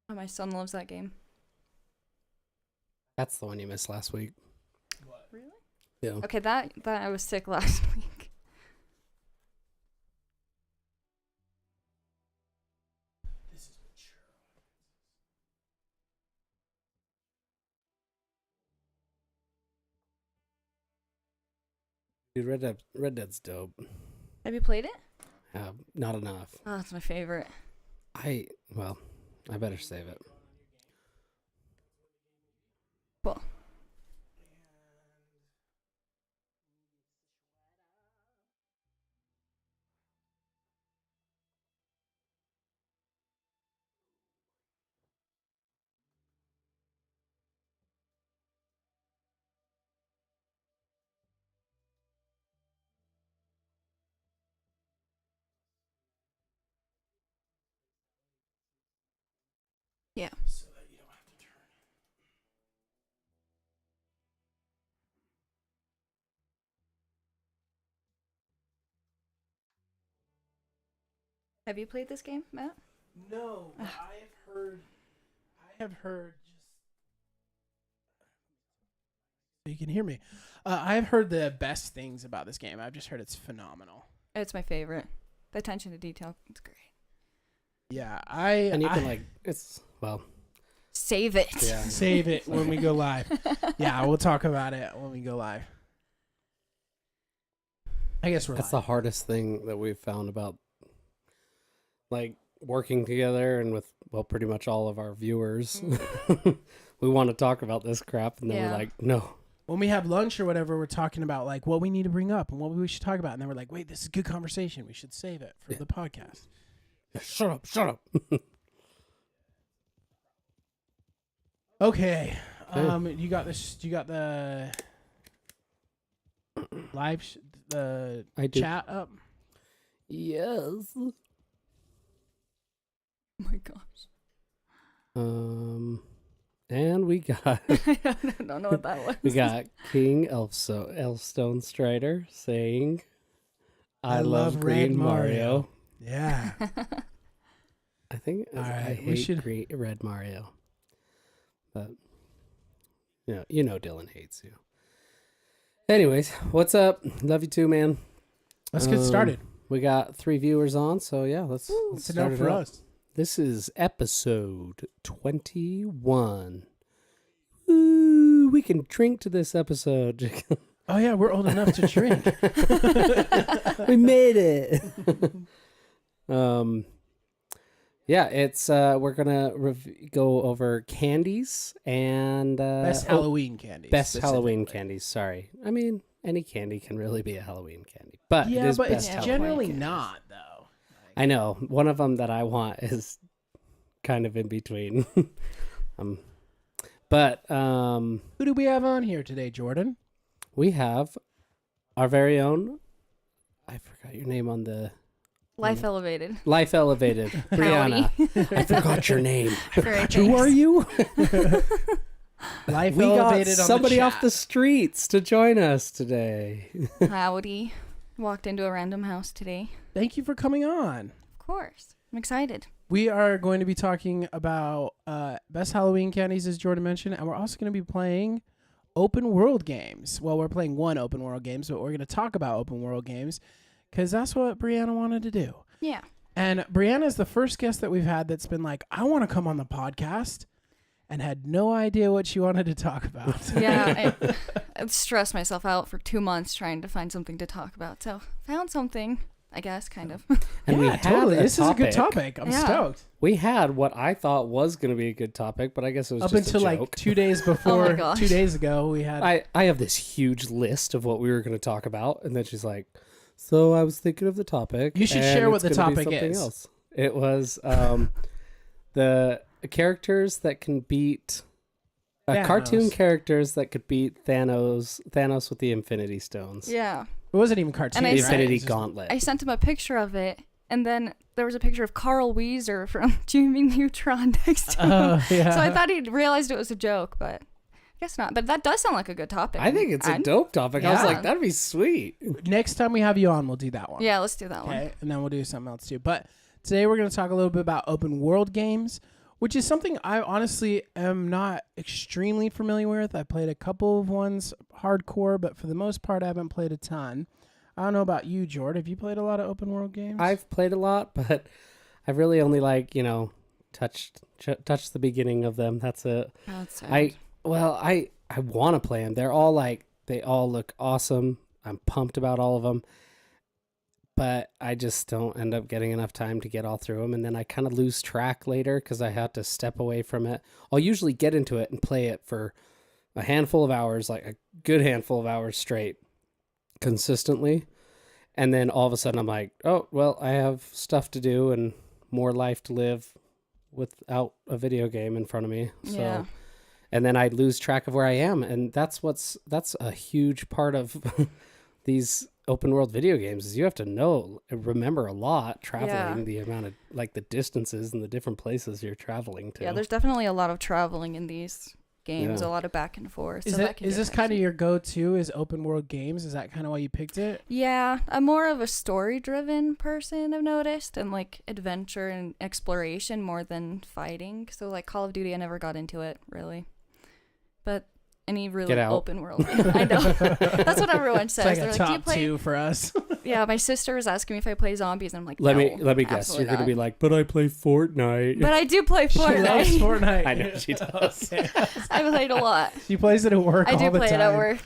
Oh, my son loves that game. That's the one you missed last week. What? Really? Yeah. Okay, that I was sick last week. This is mature. Dude, Red Dead's dope. Have you played it? Not enough. Oh, that's my favorite. I better save it. Cool. Yeah. So that you don't have to turn. Have you played this game, Matt? No, but I have heard just so you can hear me. I've heard the best things about this game. I've just heard it's phenomenal. It's my favorite. The attention to detail, it's great. Yeah, And you can Save it. yeah. save it when we go live. Yeah, we'll talk about it when we go live. I guess we're That's live. the hardest thing that we've found about working together and with pretty much all of our viewers. We want to talk about this crap and then we're like, no. When we have lunch or whatever, we're talking about what we need to bring up and what we should talk about, and then we're like, wait, this is good conversation. We should save it for the podcast. Shut up. Okay. You got this. You got the live I do. chat up. Yes. Oh my gosh. And we got I don't know what that was. we got King Elfstone Strider saying, "I love Red Green Mario." Yeah. I think All I right, hate Red Mario, but you know Dylan hates you. Anyways, what's up? Love you too, man. Let's get started. We got 3 viewers on, so yeah, let's It's start enough it for up. us. This is episode 21. Ooh, we can drink to this episode. Oh yeah, we're old enough to drink. We made it. Yeah, it's we're gonna go over candies and Best Halloween candies. best Halloween specifically. candies. Sorry, I mean any candy can really be a Halloween candy, but Yeah, it is but best it's Halloween generally candies. not though. I know one of them that I want is kind of in between. But Who do we have on here today, Jordan? we have our very own. I forgot your name on the Life elevated. Life Elevated, Brianna. I forgot your name. Great, Who thanks. are you? Life We got elevated on somebody the off chat. the streets to join us today. Howdy. Walked into a random house today. Thank you for coming on. Of course. I'm excited. We are going to be talking about best Halloween candies, as Jordan mentioned, and we're also going to be playing open world games. Well, we're playing one open world games, but we're going to talk about open world games because that's what Brianna wanted to do. Yeah. And Brianna is the first guest that we've had that's been like, I want to come on the podcast, and had no idea what she wanted to talk about. Yeah. I stressed myself out for 2 months trying to find something to talk about. So found something, I guess, kind of. And we yeah, had totally. a This is a good topic. I'm Yeah. stoked. We had what I thought was going to be a good topic, but I guess it was Up just until a like joke. 2 days Oh before, my gosh. 2 days ago, we had. I have this huge list of what we were going to talk about, and then she's like, "So I was thinking of the topic." You should and share what it's the gonna be topic something is. Else. It was the characters that can beat cartoon Thanos. characters that could beat Thanos with the Infinity Stones. Yeah. It wasn't even cartoon. And I The said- Infinity It's just- Gauntlet. I sent him a picture of it, and then there was a picture of Carl Weezer from Jimmy Neutron next to him. Yeah. So I thought he'd realized it was a joke, but I guess not. But that does sound like a good topic. I think it's a dope topic. I was Yeah. like, that'd be sweet. Next time we have you on, we'll do that one. Yeah, let's do that one. Okay, and then we'll do something else too. But today we're going to talk a little bit about open world games. which is something I honestly am not extremely familiar with. I played a couple of ones hardcore, but for the most part, I haven't played a ton. I don't know about you, Jordan. Have you played a lot of open world games? I've played a lot, but I've really only touched the beginning of them. That's it. That's sad. I want to play them. They're all they all look awesome. I'm pumped about all of them. But I just don't end up getting enough time to get all through them. And then I kind of lose track later because I have to step away from it. I'll usually get into it and play it for a handful of hours, like a good handful of hours straight, consistently. And then all of a sudden I'm like, oh, well, I have stuff to do and more life to live without a video game in front of me. So, Yeah. and then I lose track of where I am. And that's a huge part of these open world video games is you have to remember a lot traveling, the amount of the distances and the different places you're traveling to. Yeah, there's definitely a lot of traveling in these games, Yeah. a lot of back and forth. Is this kind of your go-to is open world games? Is that kind of why you picked it? Yeah, I'm more of a story-driven person, I've noticed, and adventure and exploration more than fighting. So Call of Duty, I never got into it really, but any really Get out. open world. I know. That's what everyone says. It's like They're a do you top play? 2 for us. Yeah, my sister was asking me if I play zombies, and I'm like, let no, me guess. absolutely You're going to not. be like, but I play Fortnite. But I do play She loves Fortnite. Fortnite. I know she does. Okay. I played a lot. She plays it at work I all do the play time. it at work.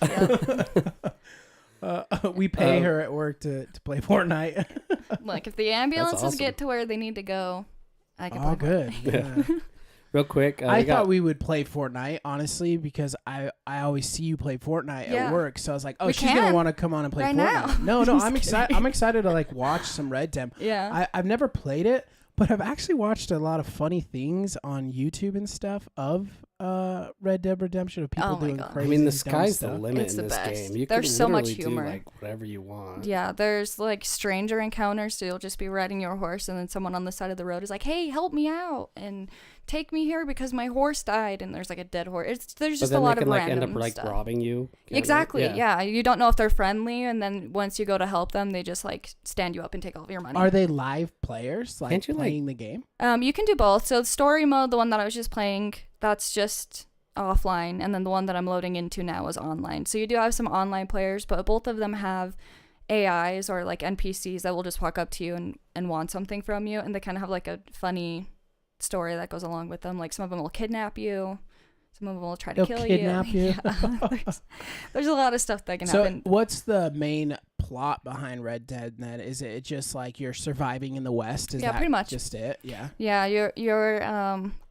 Yeah. We pay her at work to play Fortnite. If the ambulances awesome. get to where they need to go, I can Oh, play good. Fortnite. Yeah. Real quick. I thought we would play Fortnite, honestly, because I always see you play Fortnite Yeah. at work. So I was like, oh, We she's going to can. want to come on and play Right Fortnite. now. No, I'm I'm just excited. kidding. I'm excited to watch some Red Dem. Yeah. I've never played it, but I've actually watched a lot of funny things on YouTube and stuff of Red Dead Redemption of people Oh my doing God. crazy. I mean, the dumb sky's the stuff. limit It's in the this best. game. You There's can so much literally humor. do whatever you want. Yeah, there's stranger encounters, so you'll just be riding your horse and then someone on the side of the road is like, hey, help me out and take me here because my horse died, and there's a dead horse. There's But just a then lot they of can random end up stuff. robbing you. can't they? Exactly, yeah. You don't know if they're friendly, and then once you go to help them, they just stand you up and take all of your money. Are they live players Can't you, playing the game? You can do both. So the story mode, the one that I was just playing, that's just offline, and then the one that I'm loading into now is online. So you do have some online players, but both of them have AIs or NPCs that will just walk up to you and want something from you, and they kind of have a funny story that goes along with them. Some of them will kidnap you, some of them will try to They'll kill kidnap you. Yeah. there's a lot of stuff that can So happen. what's the main plot behind Red Dead then? Is it just you're surviving in the West? Is Yeah, that pretty much. just it? Yeah. Yeah, you're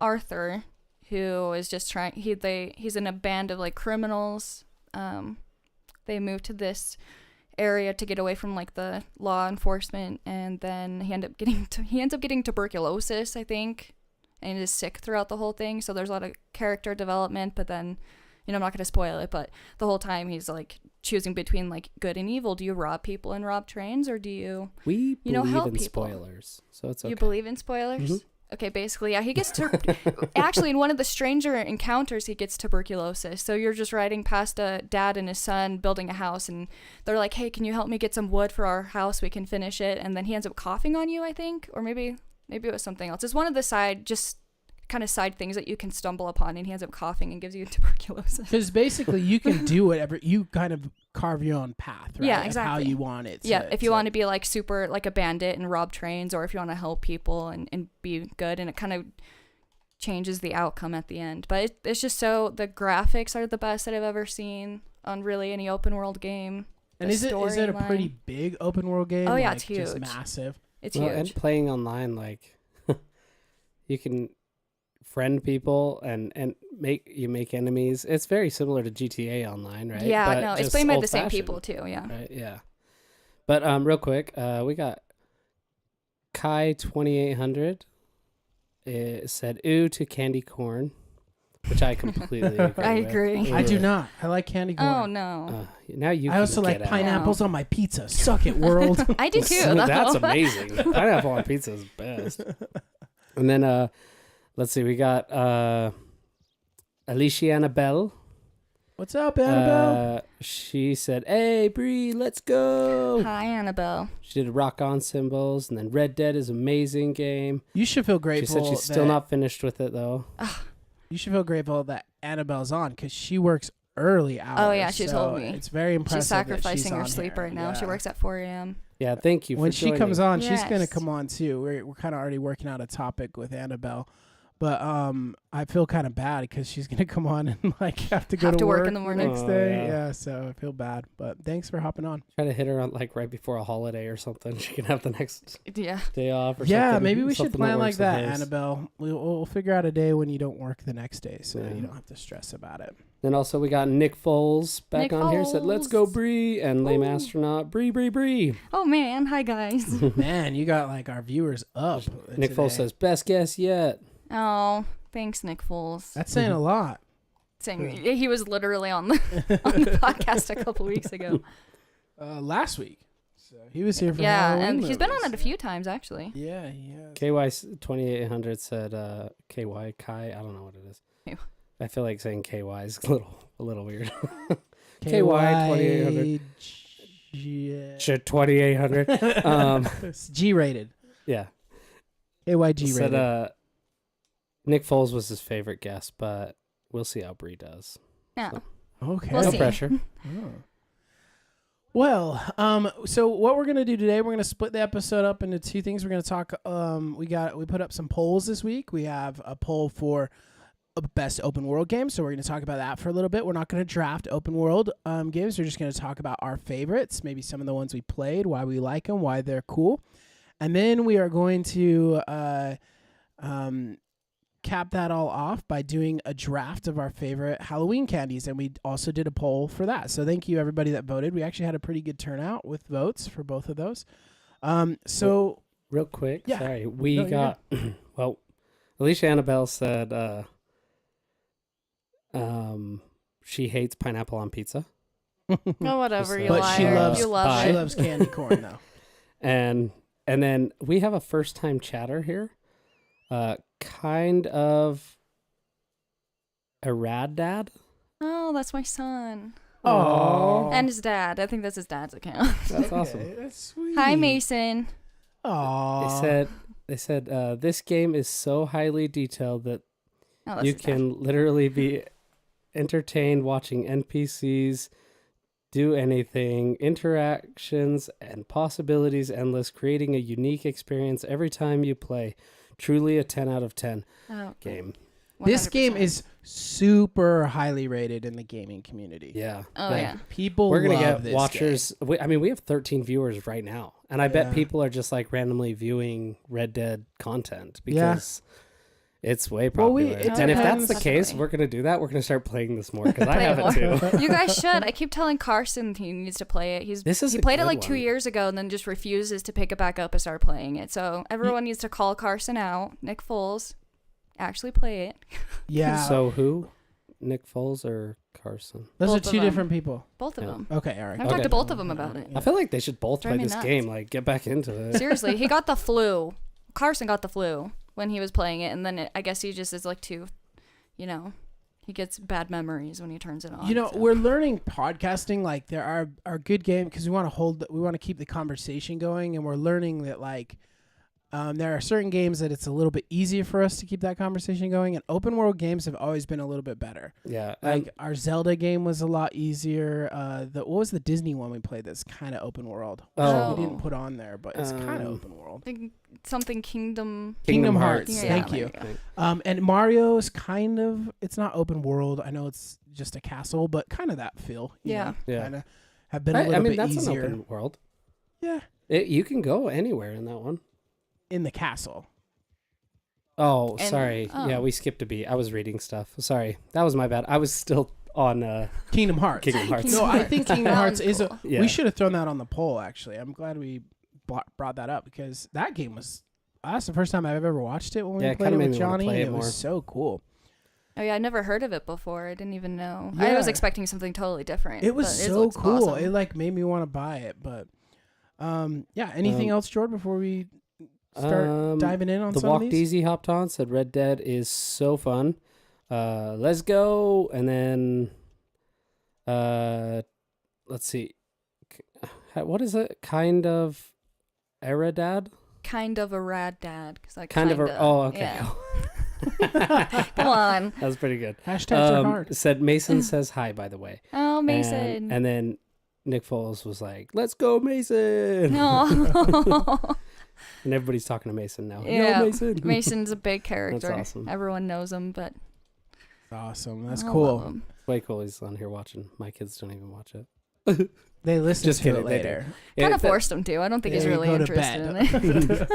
Arthur, who is just trying. He's in a band of criminals. They moved to this area to get away from the law enforcement, and then he ends up getting tuberculosis, I think, and is sick throughout the whole thing. So there's a lot of character development, but then I'm not going to spoil it, but the whole time he's choosing between good and evil. Do you rob people and rob trains, or do you We believe help in people? spoilers, so it's okay. You believe in spoilers? Mhm. Okay, basically, yeah, he gets actually in one of the stranger encounters, he gets tuberculosis. So you're just riding past a dad and his son building a house, and they're like, "Hey, can you help me get some wood for our house? We can finish it." And then he ends up coughing on you, I think, or maybe it was something else. It's one of the side things that you can stumble upon, and he ends up coughing and gives you tuberculosis. Because basically you can do whatever, you kind of carve your own path, right? Yeah, Of exactly. how you want it. Yeah, if you want to be super a bandit and rob trains, or if you want to help people and be good, and it kind of changes the outcome at the end. But it's just the graphics are the best that I've ever seen on really any open world game. And The is it a storyline. pretty big open world game? Oh, yeah, it's Just huge. massive. It's Well, huge. and playing online, you can friend people and make enemies. It's very similar to GTA Online, right? Yeah, But no, it's just played by the same old-fashioned, people too. Yeah. right? Yeah. But real quick, we got Kai 2800. It said "ooh" to candy corn, which I completely agree. I with. agree. I do Ugh. not. I like candy corn. Oh no, Now you. I can also like get out. pineapples on my pizza. Suck it, world. I do too. So though. that's amazing. Pineapple on pizza is best. And then let's see, we got Alicia Annabelle. What's up, Annabelle? she said, "Hey, Bree, let's go." Hi, Annabelle. She did rock on symbols, and then Red Dead is amazing game. You should feel She grateful. said she's still that- not finished with it though. You should feel grateful that Annabelle's on because she works early hours. Oh, yeah, she so told me. It's very impressive. She's sacrificing that her she's sleep on right here. now. She Yeah. works at 4 a.m. Yeah, thank you. When for she comes joining. on, she's gonna Yes. come on too. We're kind of already working out a topic with Annabelle, but I feel kind of bad because she's gonna come on and like have to go Have to to work work in the morning. next Oh, day. yeah. Yeah, so I feel bad. But thanks for hopping on. Try to hit her on like right before a holiday or something. She can have the next Yeah. day off. Or Yeah, something. maybe we should Something plan like works with that, hers. Annabelle. We'll figure out a day when you don't work the next day, so that you Yeah. don't have to stress about it. Then also we got Nick Foles back Nick on here. Said, "Let's go, Foles. Bree," and Lame Ooh. Astronaut, Bree. Oh, man. Hi, guys. Man, you got like our viewers up. Nick today. Foles says, "Best guess yet." Oh, thanks, Nick Foles. That's saying a lot. Saying he was literally on the podcast a couple weeks ago. Last week, so he was here for Yeah, Halloween and he's been on movies. it a few times, actually. Yeah, he has. KY 2800 said, "KY Kai." I don't know what it is. Ew. I feel like saying KY is a little weird. KY 2800. Shit, 2800. It's G-rated. Yeah. KY G-rated. Said, Nick Foles was his favorite guest, but we'll see how Bree does. Yeah. Okay. We'll No see. pressure. Oh. Well, so what we're gonna do today, we're gonna split the episode up into two things. We're gonna talk. We put up some polls this week. We have a poll for a best open world game, so we're gonna talk about that for a little bit. We're not gonna draft open world games. We're just gonna talk about our favorites, maybe some of the ones we played, why we like them, why they're cool, and then we are going to cap that all off by doing a draft of our favorite Halloween candies, and we also did a poll for that. So thank you everybody that voted. We actually had a pretty good turnout with votes for both of those. So Real quick. Yeah. Sorry. We No, you're got, well, Alicia Annabelle said she hates pineapple on pizza. Oh, whatever. Just, You but liar. she loves you love pie. she it. loves candy corn though. And then we have a first time chatter here. Kind of a rad dad. Oh, that's my son. Aw. And his dad. I think that's his dad's account. That's awesome. Okay, that's sweet. Hi, Mason. Aww. They said this game is so highly detailed that Oh, that's you his dad. can literally be entertained watching NPCs do anything, interactions and possibilities endless, creating a unique experience every time you play. Truly a 10 out of 10 Oh, game. This game 100%. is super highly rated in the gaming community. Yeah. Oh, Like, yeah. People We're going to love get this watchers. We have 13 viewers right now. And I bet Yeah. people are just like randomly viewing Red Dead content Yeah. because it's way Well, popular. it and if that's depends. the case, Definitely. we're going to do that. We're going to start playing this more because I Play have more. it too. You guys should. I keep telling Carson he needs to play it. This is He a played it good like 2 one. years ago and then just refuses to pick it back up and start playing it. So everyone needs to call Carson out. Nick Foles, actually play it. Yeah. So who? Nick Foles or Carson? Those both are of two them. different people. Both of Yeah. them. Okay, all right. I've talked Okay. to both of them about it. I feel like they should both Drive play me this nuts. game. Like, get back into it. Seriously, he got the flu. Carson got the flu when he was playing it, and then I guess he just is like too, he gets bad memories when he turns it on. so. We're learning podcasting. Like there are good game because we want to keep the conversation going, and we're learning that like there are certain games that it's a little bit easier for us to keep that conversation going, and open world games have always been a little bit better. Yeah. Like our Zelda game was a lot easier. What was the Disney one we played that's kind of open world? Oh. We didn't put on there, but it's kind of open world. Like something Kingdom. Kingdom Hearts. Yeah, Thank there you. you go. And Mario is kind of, it's not open world. I know it's just a castle, but kind of that feel. Yeah. Yeah. Kind of have been a little bit that's easier. an open world. Yeah. You can go anywhere in that one. In the castle. Oh, And- sorry. oh. Yeah, we skipped a beat. I was reading stuff. Sorry. That was my bad. I was still on Kingdom Hearts. Kingdom Hearts. No, I think Kingdom That Hearts one's is a. cool. Yeah. We should have thrown that on the poll. Actually, I'm glad we brought that up because that game was. That's the first time I've ever watched it when we Yeah, it played it kinda with made me wanna Johnny. play And it it was more. so cool. Oh yeah, I never heard of it before. I didn't even know. I was Yeah. expecting something totally different. It was but so looks cool. awesome. It like made me want to buy it. But yeah. Anything else, Jordan? Before we start diving in on The some Walk of these. Easy hopped on, said Red Dead is so fun. Let's go. And then let's see. What is it? Kind of Eridad? Kind of a rad dad. Cause I Kind of a. Oh, okay. Yeah. Come on. That was pretty good. Hashtags are hard. Said Mason says hi, by the way. Oh, Mason. And then Nick Foles was like, "Let's go, Mason!" No. And everybody's talking to Mason now. Yeah, Yo, Mason. Mason's a big character. That's awesome. Everyone knows him, but Awesome. That's I love cool. him. Way cool. He's on here watching. My kids don't even watch it. They listen Just to kidding, it they later. Kind of forced him to. I don't think he's They really go to interested in bed.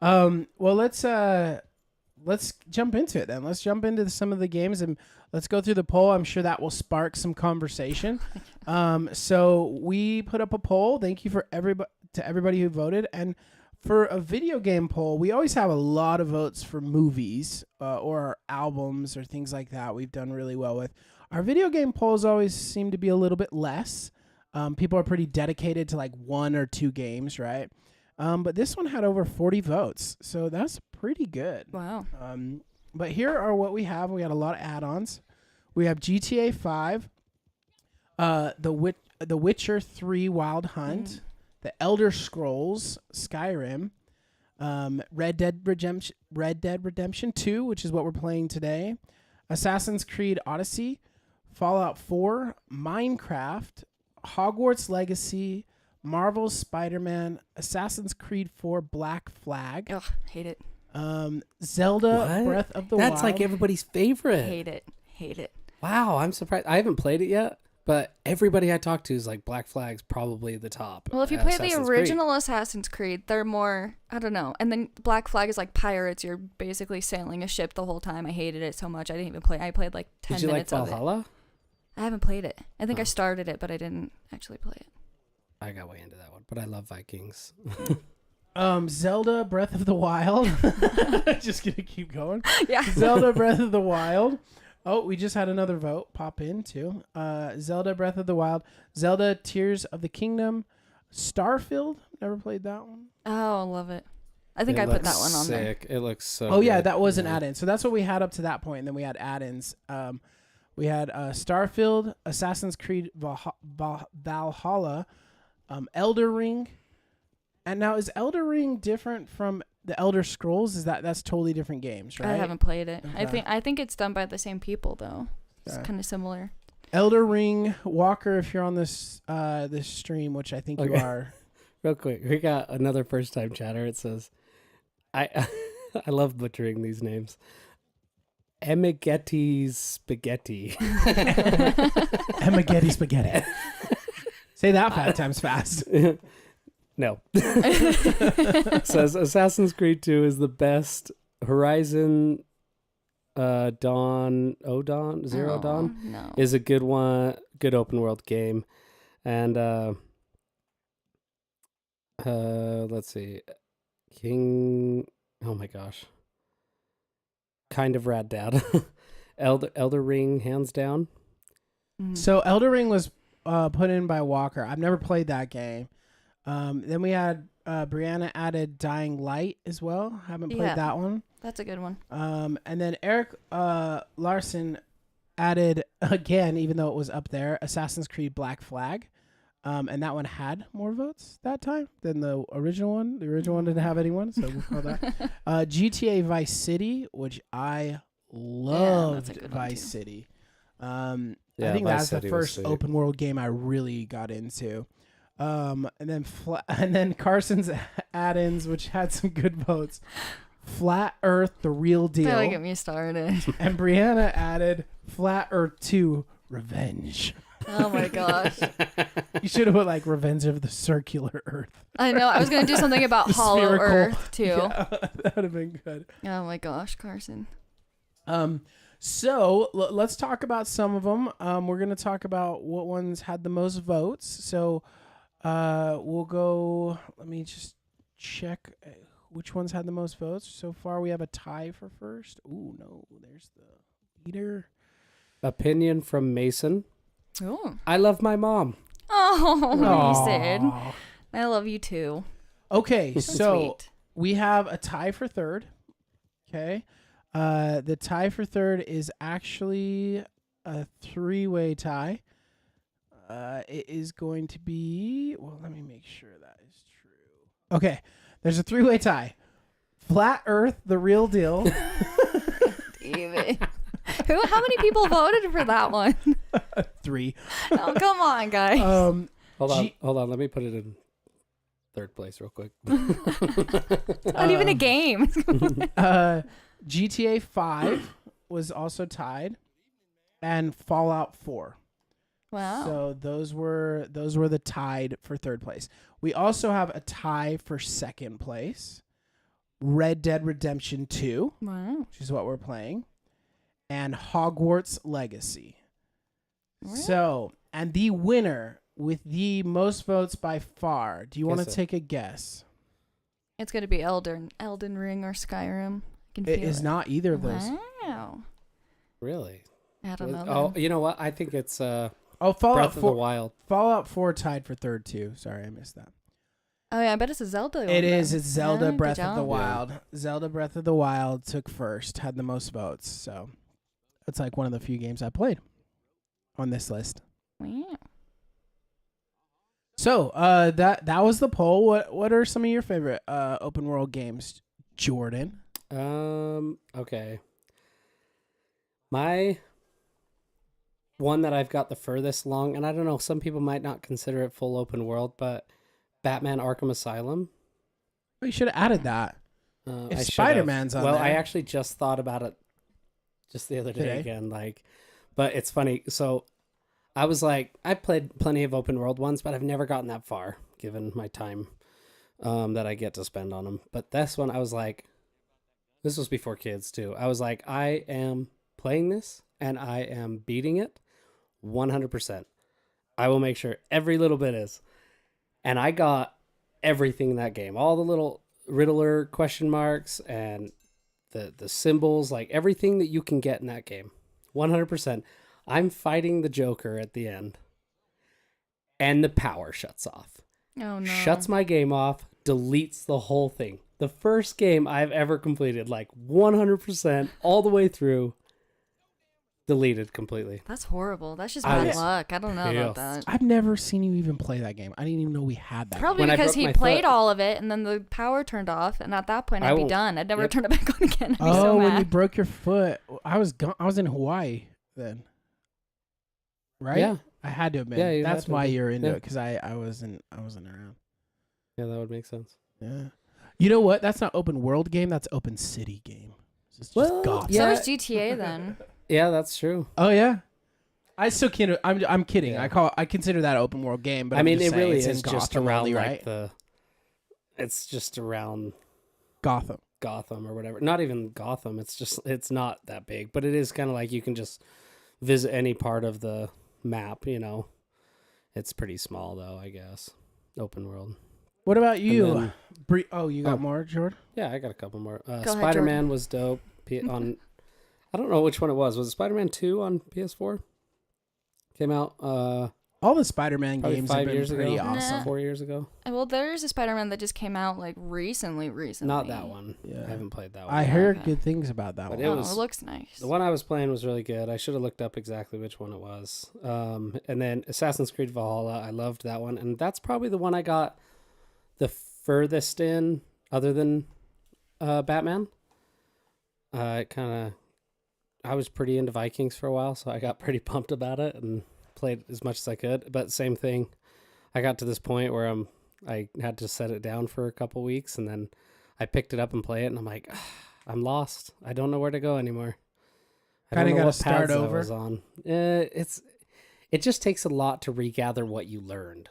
it. Well, let's jump into it then. Let's jump into some of the games and let's go through the poll. I'm sure that will spark some conversation. So we put up a poll. Thank you for everybody who voted. And for a video game poll, we always have a lot of votes for movies or albums or things like that. We've done really well with. Our video game polls always seem to be a little bit less. People are pretty dedicated to like 1 or 2 games, right? But this one had over 40 votes, so that's pretty good. Wow. But here are what we have. We got a lot of add-ons. We have GTA 5, The Witcher 3 Wild Hunt, The Elder Scrolls Skyrim, Red Dead Redemption 2, which is what we're playing today, Assassin's Creed Odyssey, Fallout 4, Minecraft, Hogwarts Legacy, Marvel's Spider-Man, Assassin's Creed 4 Black Flag, Ugh, hate it. Zelda What? Breath of the Wild. That's like everybody's favorite. Hate it. Hate it. Wow, I'm surprised. I haven't played it yet, but everybody I talk to is like Black Flag's probably the top. Well, if you play the Assassin's Creed. original Assassin's Creed, they're more, I don't know. And then Black Flag is like pirates. You're basically sailing a ship the whole time. I hated it so much. I didn't even play. I played like 10 Did you like minutes of it. Valhalla? I haven't played it. I think I Oh. started it, but I didn't actually play it. I got way into that one, but I love Vikings. Zelda Breath of the Wild. Just gonna keep going. Yeah. Zelda Breath of the Wild. Oh, we just had another vote pop in too. Zelda Breath of the Wild, Zelda Tears of the Kingdom, Starfield. Never played that one. Oh, love it. I think It I put looks that one on there. sick. It looks so Oh yeah, good. that was an Yeah. add-in. So that's what we had up to that point, and then we had add-ins. We had Starfield, Assassin's Creed Valhalla, Elder Ring. And now is Elder Ring different from the Elder Scrolls? That's totally different games, right? I haven't played it. Okay. I think it's done by the same people though. It's Okay. kind of similar. Elder Ring, Walker, if you're on this this stream, which I think you Okay. are. Real quick, we got another first time chatter. It says, I I love butchering these names. Emigetti's Spaghetti. Emagetti Spaghetti. Say that 5 times fast. No. Says Assassin's Creed 2 is the best. Horizon Zero Dawn No. is a good one, good open world game. And let's see. Oh my gosh. Kind of rad dad. Elder Ring hands down. Mhm. So Elder Ring was put in by Walker. I've never played that game. Then we had Brianna added Dying Light as well. Haven't played Yeah. that one. That's a good one. And then Eric Larson added again, even though it was up there, Assassin's Creed Black Flag. And that one had more votes that time than the original one. The original one didn't have anyone, so we'll call that. GTA Vice City, which I loved that's a good one, Vice too. City. Yeah, I think Vice that's the City was first sick. open world game I really got into. And then Carson's add-ins, which had some good votes. Flat Earth, The Real Deal. Don't get me started. And Brianna added Flat Earth 2, Revenge. Oh my gosh. You should have put like Revenge of the Circular Earth. I know. I was gonna do something about The Hollow spherical- Earth too. Yeah, that would have been good. Oh my gosh, Carson. So let's talk about some of them. We're gonna talk about what ones had the most votes. So we'll go. Let me just check which ones had the most votes. So far, we have a tie for first. Ooh, no, there's the leader. Opinion from Mason. Oh. I love my mom. Oh, Mason. Aw. I love you too. Okay, That's so sweet. we have a tie for third. Okay. The tie for third is actually a 3-way tie. it is going to be. Well, let me make sure that is true. Okay, there's a 3-way tie. Flat Earth, the real deal. David. How many people voted for that one? 3. Oh, come on, guys. Hold on. Let me put it in third place real quick. It's not even a game. GTA 5 was also tied, and Fallout 4. Wow. So those were the tied for third place. We also have a tie for second place. Red Dead Redemption 2, Wow. which is what we're playing, and Hogwarts Legacy. Really? So, and the winner with the most votes by far. Do you want to Guess it. take a guess? It's going to be Elden Ring or Skyrim. I can It feel is not either of those. Wow. Really? I don't know. Oh, then. you know what? I think it's Fallout Breath of the 4. Wild. Fallout 4 tied for third too. Sorry, I missed that. Oh, yeah, I bet it's a Zelda one. It is. then. It's Zelda Yeah, good Breath of the job. Wild. Zelda Breath of the Wild took first, had the most votes. So it's like one of the few games I played on this list. Wow. So that was the poll. What are some of your favorite open world games, Jordan? Okay. My one that I've got the furthest along, and I don't know, some people might not consider it full open world, but Batman Arkham Asylum. Oh, you should have added that. I If should've. Spider-Man's on well, there. I actually just thought about it just the other day Today? again. But it's funny. So I was like, I played plenty of open world ones, but I've never gotten that far given my time that I get to spend on them. But this one, I was like, this was before kids too. I was like, I am playing this and I am beating it 100%. I will make sure every little bit is. And I got everything in that game. All the little Riddler question marks and the symbols, like everything that you can get in that game. 100%. I'm fighting the Joker at the end. And the power shuts off. Oh, no. Shuts my game off, deletes the whole thing. The first game I've ever completed, like 100%, all the way through, deleted completely. That's horrible. That's just I bad was luck. I don't know about pissed. that. I've never seen you even play that game. I didn't even know we had that. Probably When I because broke he my played foot- all of it and then the power turned off, and at that point I I'd be won't- done. I'd never Yep. turn it back on again. I'd be Oh, so when you mad. broke your foot, I was in Hawaii then. Right? Yeah. I had to have been. Yeah, you That's had to why have been. you're into Yeah. it, because I wasn't around. Yeah, that would make sense. Yeah. You know what? That's not open world game. That's open city game. It's just Well, Gotham. So yeah. is GTA then. Yeah, that's true. Oh yeah. I still can't. I'm kidding. Yeah. I consider that open world game, but I I'm mean, just it really saying it's is in just Gotham around only, like right? it's just around Gotham. Gotham or whatever. Not even Gotham. It's not that big, but it is kind of like you can just visit any part of the map, you know. It's pretty small though, I guess. Open world. What about you? then- You got Oh. more, Jordan? Yeah, I got a couple more. ahead, Spider-Man was dope on I don't know which one it was. Was it Spider-Man 2 on PS4? Came out All the Spider-Man probably games have 5 been years pretty ago. awesome. 4 years ago. Well, there's a Spider-Man that just came out like recently. Not that one. Yeah. I haven't played that one. I heard Okay. good things about that But one. it Oh, was- it looks nice. The one I was playing was really good. I should have looked up exactly which one it was. And then Assassin's Creed Valhalla, I loved that one. And that's probably the one I got the furthest in other than Batman. I was pretty into Vikings for a while, so I got pretty pumped about it and played as much as I could. But same thing, I got to this point where I had to set it down for a couple weeks, and then I picked it up and play it, and I'm like, I'm lost. I don't know where to go anymore. I don't Kinda know gotta what start paths I over. was on. It just takes a lot to regather what you learned.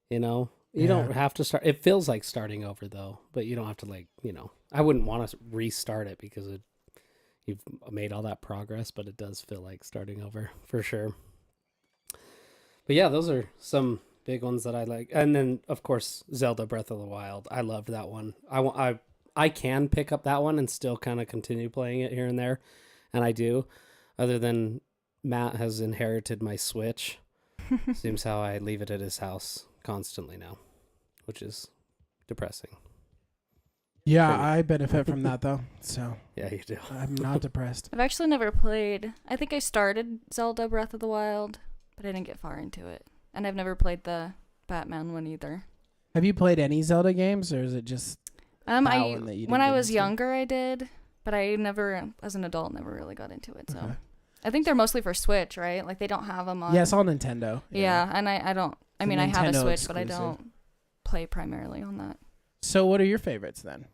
You know, you Yeah. don't have to start. It feels like starting over though, but you don't have to I wouldn't want to restart it because you've made all that progress, but it does feel like starting over for sure. But yeah, those are some big ones that I like. And then of course, Zelda Breath of the Wild. I loved that one. I can pick up that one and still kind of continue playing it here and there. And I do, other than Matt has inherited my Switch. Seems how I leave it at his house constantly now, which is depressing. Yeah, For me. I benefit from that though, so Yeah, you do. I'm not depressed. I've actually never played. I think I started Zelda Breath of the Wild, but I didn't get far into it. and I've never played the Batman one either. Have you played any Zelda games, or is it just that one that you didn't when I get was into? younger, I did, but I never, as an adult, never really got into it. So Okay. I think they're mostly for Switch, right? Like they don't have them on. Yeah, it's all Nintendo. Yeah, and I don't. I It's a mean, I have a Nintendo Switch, but I exclusive. don't play primarily on that. So what are your favorites then?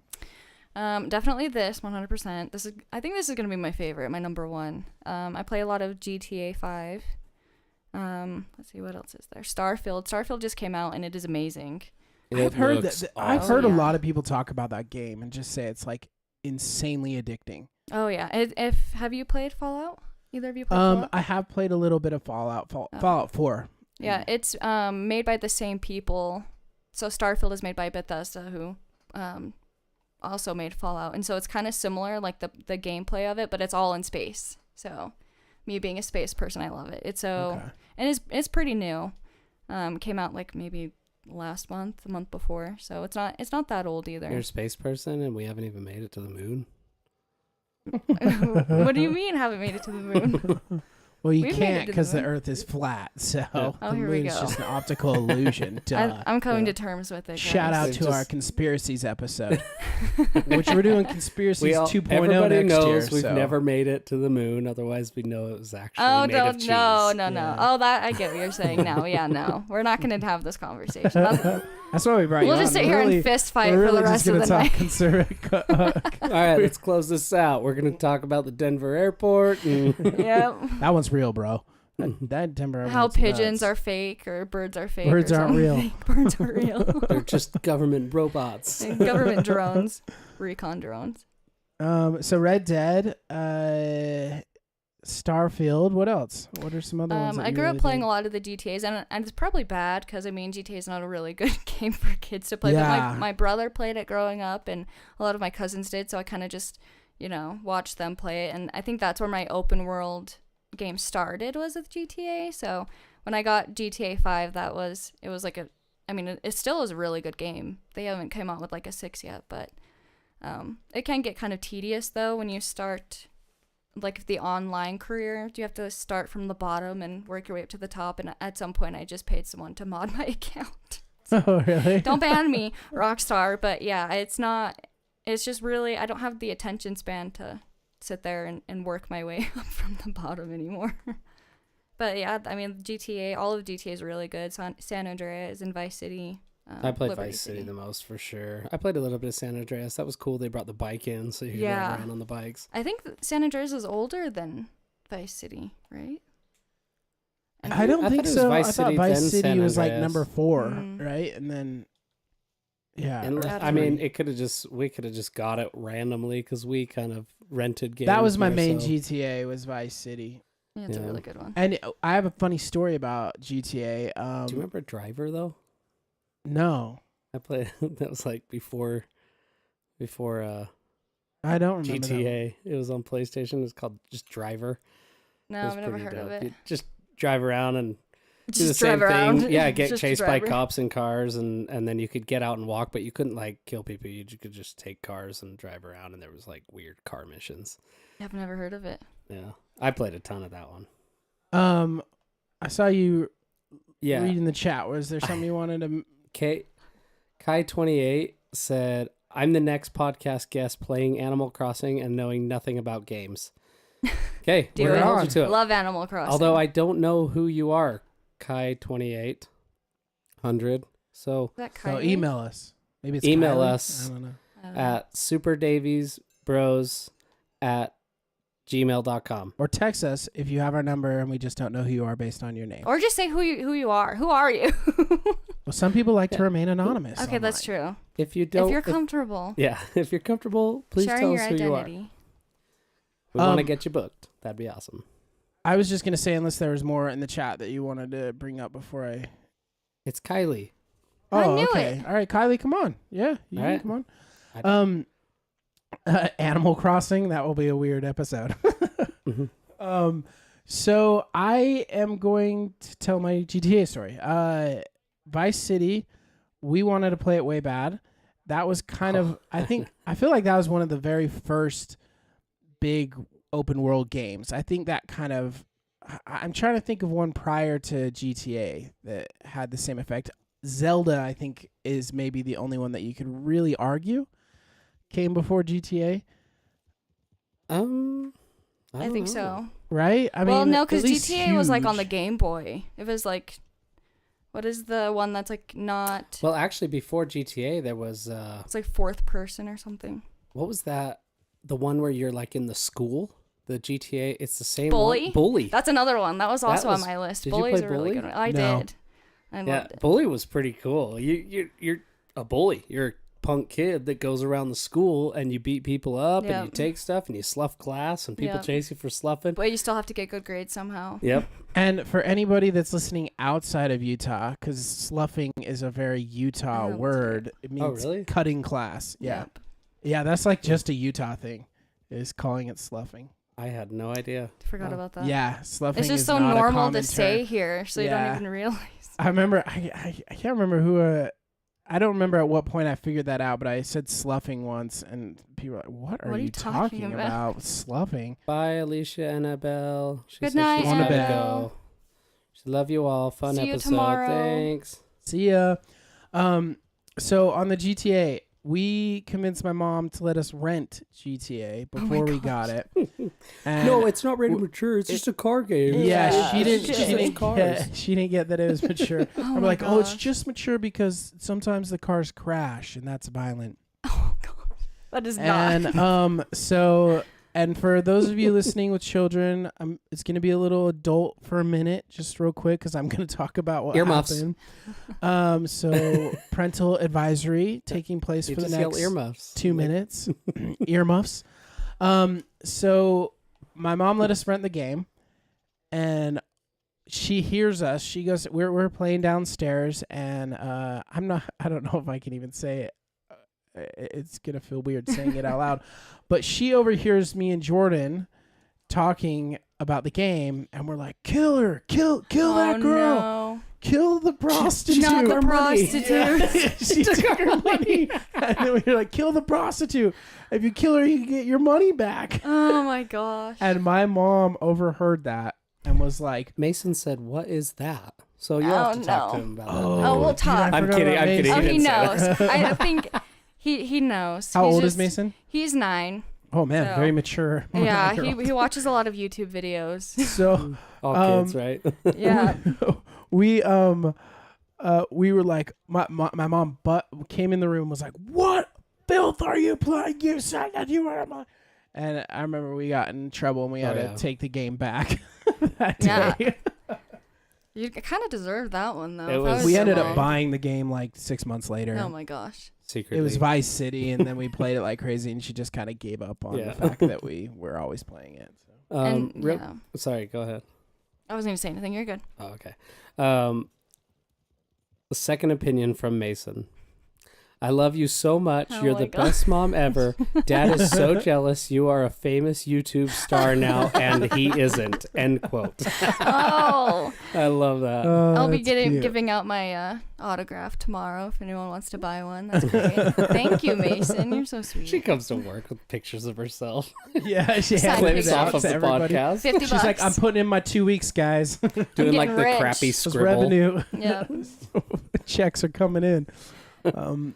Definitely this 100%. I think this is gonna be my favorite, my number one. I play a lot of GTA 5. Let's see what else is there. Starfield just came out and it is amazing. I've heard that. I've awesome. heard a Yeah. lot of people talk about that game and just say it's like insanely addicting. Oh yeah. Have you played Fallout? Either of you played Fallout? I have played a little bit of Fallout 4. Yeah, it's made by the same people. So Starfield is made by Bethesda, who also made Fallout, and so it's kind of similar, like the gameplay of it, but it's all in space. So me being a space person, I love it. And it's pretty new. Came out like maybe last month, the month before, so it's not that old either. You're a space person, and we haven't even made it to the moon. What do you mean haven't made it to the moon? Well, you We've made it can't to the because the moon. Earth is flat, so Oh, the here we moon's go. just an optical illusion. Duh. I'm coming Yeah. to terms with it. Shout guys. out It's to our just- conspiracies episode, which we're doing conspiracies 2.0 everybody next knows year. we've so. never made it to the moon. Otherwise, we know it was actually Oh, made of no, cheese. no. Yeah. Oh, that I get what you're saying now. Yeah, no, we're not going to have this conversation. That's why we brought you We'll on. just sit We're here really, and fist fight we're for really the rest just of gonna the talk night. conservative. All right, let's close this out. We're going to talk about the Denver airport. And Yep. That one's real, bro. That timber. How one's pigeons nuts. are fake or birds are fake. Birds or aren't real. something. Birds are real. they're just government robots. And government drones, recon drones. So Red Dead, Starfield. What else? What are some other ones? I grew up playing a lot of the GTAs, and it's probably bad because I mean GTA is not a really good game for kids to play. Yeah. But my brother played it growing up, and a lot of my cousins did, so I kind of just watched them play it, and I think that's where my open world game started, was with GTA. So when I got GTA 5, it was like it still is a really good game. They haven't come out with like a 6 yet, but it can get kind of tedious though when you start like the online career. You have to start from the bottom and work your way up to the top, and at some point I just paid someone to mod my account. Oh, really? Don't ban me, Rockstar, but yeah, it's just really, I don't have the attention span to sit there and work my way up from the bottom anymore. But yeah, I mean, all of GTA is really good. San Andreas and Vice City. I played Liberty Vice City the most for sure. I played a little bit of San Andreas. That was cool. They brought the bike in so you could Yeah. ride around on the bikes. I think San Andreas is older than Vice City, right? I don't I think thought it was so. Vice I thought City, Vice then City San was like Andreas. number 4, Mm. right? And then, yeah. And or I mean, three. we could have just got it randomly because we kind of rented games. That was my there, main so- GTA was Vice City. Yeah, it's a Yeah. really good one. And I have a funny story about GTA. Do you remember Driver though? No, I played. That was like before I don't remember that. GTA. It was on PlayStation. It was called just Driver. No, It was I've never pretty heard of dope. it. You just drive around and do the Just same drive around. thing. Yeah, get Just chased by driver. cops in cars, and then you could get out and walk, but you couldn't like kill people. You could just take cars and drive around, and there was like weird car missions. I've never heard of it. Yeah, I played a ton of that one. I saw you Yeah, reading the chat. Was there something you wanted to? Kai28 said, "I'm the next podcast guest playing Animal Crossing and knowing nothing about games." Okay, Do we're it. gonna hold you to it. Love Animal Crossing. Although I don't know who you are, Kai2800. So Is that So Kylie? email us. Maybe it's Email Kylie? us. I don't know. I don't know. at superdaviesbros@gmail.com. Or text us if you have our number and we just don't know who you are based on your name. Or just say who you are. Who are you? Well, some people like to remain anonymous. Okay, that's online. true. If you don't, If you're comfortable if you're comfortable, please sharing tell your us who you are. identity. We want to Um, get you booked. That'd be awesome. I was just gonna say, unless there was more in the chat that you wanted to bring up before I. It's Kylie. I Oh, knew okay. it. All right, Kylie, come on. Yeah, you All can right. come on. I- Animal Crossing. That will be a weird episode. Mhm. So I am going to tell my GTA story. Vice City, we wanted to play it way bad. That was kind of, I feel like that was one of the very first big open world games. I think that kind of I'm trying to think of one prior to GTA that had the same effect. Zelda, I think, is maybe the only one that you could really argue came before GTA, I think don't so. know. right? I Well, mean, no, at because least GTA was like on the huge. Game Boy. It was like, what is the one that's like not? Well, actually, before GTA, there was It's like fourth person or something. what was that? The one where you're like in the school. The GTA. It's the same Bully? one. Bully. That's another one. That was also was- on my list. did you Bully's play a really Bully? good one. I No. did. I Yeah, loved it. Bully was pretty cool. You're a bully. You're a punk kid that goes around the school and you beat people up and you Yep. take stuff and you slough class and people Yep. chase you for sloughing. But you still have to get good grades somehow. Yep. And for anybody that's listening outside of Utah, because sloughing is a very Utah Oh, word. It means really? cutting class. Yeah. Yep. Yeah, that's like just a Utah thing, is calling it sloughing. I had no idea. Forgot Oh. about that. Yeah, sloughing It's just is so not a normal common to say term. here, so you Yeah. don't even realize. I remember, I can't remember who, I don't remember at what point I figured that out, but I said sloughing once, and people were like, what are you talking about? Sloughing? Bye, Alicia, Annabelle. She Good said night, she's gotta Annabelle. go. She love you all. Fun See you episode. tomorrow. Thanks. See ya. So on the GTA, we convinced my mom to let us rent GTA before we got it. And No, it's not ready to mature. It's just a car game. yeah, Yeah, she didn't. shit. She didn't, Cars. get, she didn't get that it was mature. Oh I'm my like, oh, it's gosh. just mature because sometimes the cars crash and that's violent. Oh god, that is not. And so, and for those of you listening with children, it's going to be a little adult for a minute, just real quick, because I'm going to talk about what Earmuffs. happened. So parental advisory taking place You for the just yell next earmuffs. 2 minutes. Earmuffs. So my mom let us rent the game, and she hears us. She goes, we're playing downstairs, and I don't know if I can even say it. It's gonna feel weird saying it out loud, but she overhears me and Jordan talking about the game, and we're like, kill her, kill that girl, No. kill the prostitute. Not the our money. prostitute. Yeah. She took our money. And then we were like, kill the prostitute. If you kill her, you can get your money back. Oh my gosh. And my mom overheard that and was like, Mason said, "What is that?" So you Oh, have to talk to no. him about oh, that. Oh, we'll dude, talk. I I'm forgot kidding, about I'm kidding. Oh, Mason. He he didn't say knows. that. I think he knows. How He's old is just- Mason? He's 9. Oh, man, So- very mature. Yeah, Nine-year-old. he watches a lot of YouTube videos. So All kids, right? Yeah. we were like, my mom came in the room and was like, what filth are you playing? You said that you were my. And I remember we got in trouble and we had to take the game back that Yeah. day. You kind of deserve that one though. It If I was- We your ended mom- up buying the game like 6 months later. Oh my gosh. Secretly. It was Vice City, and then we played it like crazy, and she just kind of gave up on Yeah. the fact that we were always playing it. So. And real- yeah. Sorry, go ahead. I wasn't even saying anything. You're good. Oh, okay. The second opinion from Mason. I love you so much. Oh You're my the God. best mom ever. Dad is so jealous. You are a famous YouTube star now, and he isn't. End quote. Oh, I love that. I'll be that's cute. giving out my autograph tomorrow if anyone wants to buy one. That's great. Thank you, Mason. You're so sweet. She comes to work with pictures of herself. Yeah, she Sign handed Clips it out off of to the everybody. podcast. 50 She's bucks. like, I'm putting in my 2 weeks, guys. Doing like getting the rich. crappy This scribble. revenue Yeah. checks are coming in.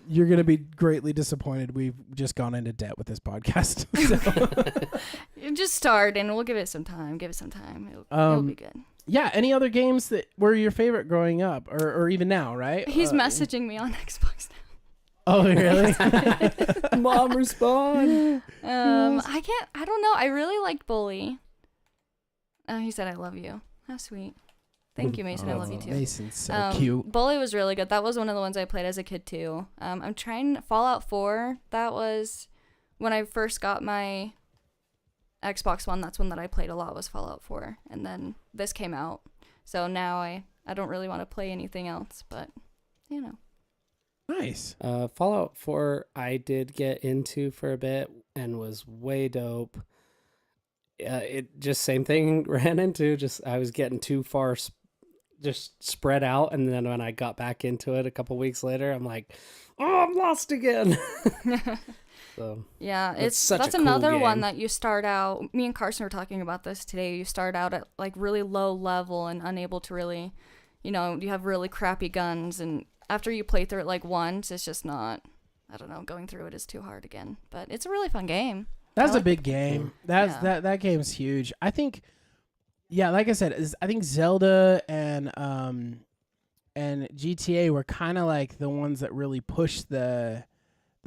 You're going to be greatly disappointed. We've just gone into debt with this podcast. So, You just start and we'll give it some time. Give it some time. It'll be good. yeah, any other games that were your favorite growing up or even now, right? He's messaging me on Xbox Oh, really? Mom, respond. now. I don't know. I really liked Bully. He said, I love you. How sweet. Thank you, Mason. I love you too. Mason's so cute. Bully was really good. That was one of the ones I played as a kid too. I'm trying Fallout 4. That was when I first got my Xbox One. That's one that I played a lot was Fallout 4. And then this came out. So now I don't really want to play anything else, but you know. Nice. Fallout 4 I did get into for a bit and was way dope. It just same thing ran into. Just I was getting too far just spread out, and then when I got back into it a couple weeks later, I'm like, oh, I'm lost again. So Yeah, such a that's cool another one game. that you start out. Me and Carson were talking about this today. You start out at like really low level and unable to really, you have really crappy guns, and after you play through it like once, it's just not. I don't know. Going through it is too hard again, but it's a really fun game. That's I a like big game. That's Yeah. that game's huge. I think, yeah, like I said, I think Zelda and GTA were kind of like the ones that really pushed the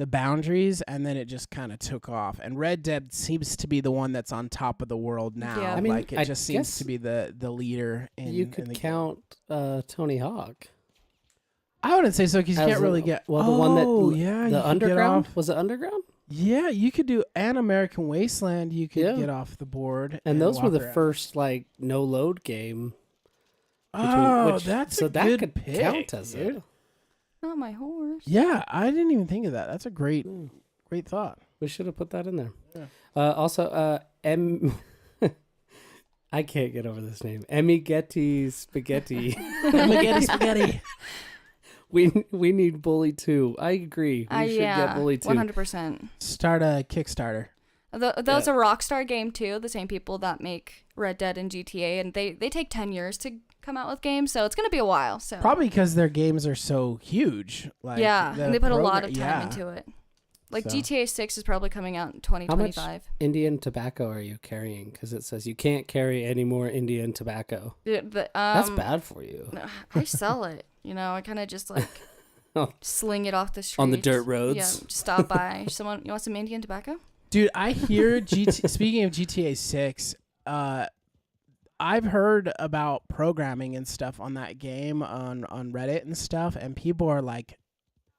boundaries, and then it just kind of took off. And Red Dead seems to be the one that's on top of the world now. Yeah. I mean, like it I just seems guess to be the leader. You in could the count Tony Hawk. I wouldn't say so because you as can't a- really get. well, the one that yeah, you the could get underground off. was it underground? Yeah, you could do an American Wasteland. You could Yeah. get off the board, And those were walk the around. first like no load game. Oh, which, that's so a that good could pick, count as dude. it. Not my horse. Yeah, I didn't even think of that. That's a great thought. We should have put that in there. Yeah. Also, I can't get over this name. Emigetti Spaghetti. Spaghetti. we need Bully 2. I agree. We should get Bully 2. 100%. Start a Kickstarter. That's a Rockstar game too. The same people that make Red Dead and GTA, and they take 10 years to come out with games, so it's gonna be a while. So Probably because their games are so huge. Like yeah, the and they put a lot of program- time yeah. into it. Like So. GTA 6 is probably coming out in How much 2025. Indian tobacco are you carrying? Because it says you can't carry any more Indian tobacco. That's That's bad for you. I sell it. I kind of just like Oh. sling it off the street On the dirt roads. Yeah, just stop by. Someone, you want some Indian tobacco? Dude, I hear speaking of GTA 6, I've heard about programming and stuff on that game on Reddit and stuff, and people are like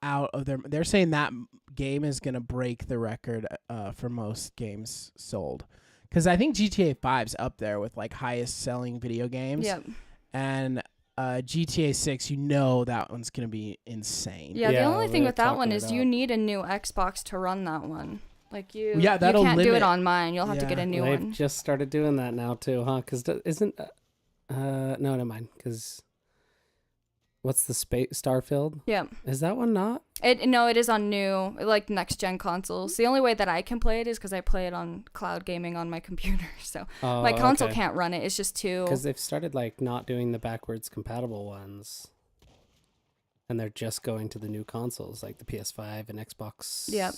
out of their. They're saying that game is gonna break the record for most games sold, because I think GTA 5's up there with like highest selling video games. Yep. And GTA 6, that one's gonna be insane. Yeah, the Yeah, only thing they're with that one talking is it you up. need a new Xbox to run that one. Like you that'll can't do limit- it on mine. You'll have to get Yeah. a new They've one. just started doing that now too, huh? Because isn't no, never mind. Because what's the Starfield? Yeah. Is that one not? It is on new, like, next gen consoles. The only way that I can play it is because I play it on cloud gaming on my computer. So Oh, my console can't run it. It's just too. Because they've started like not doing the backwards compatible ones, and they're just going to the new consoles like the PS5 and Xbox. Yep.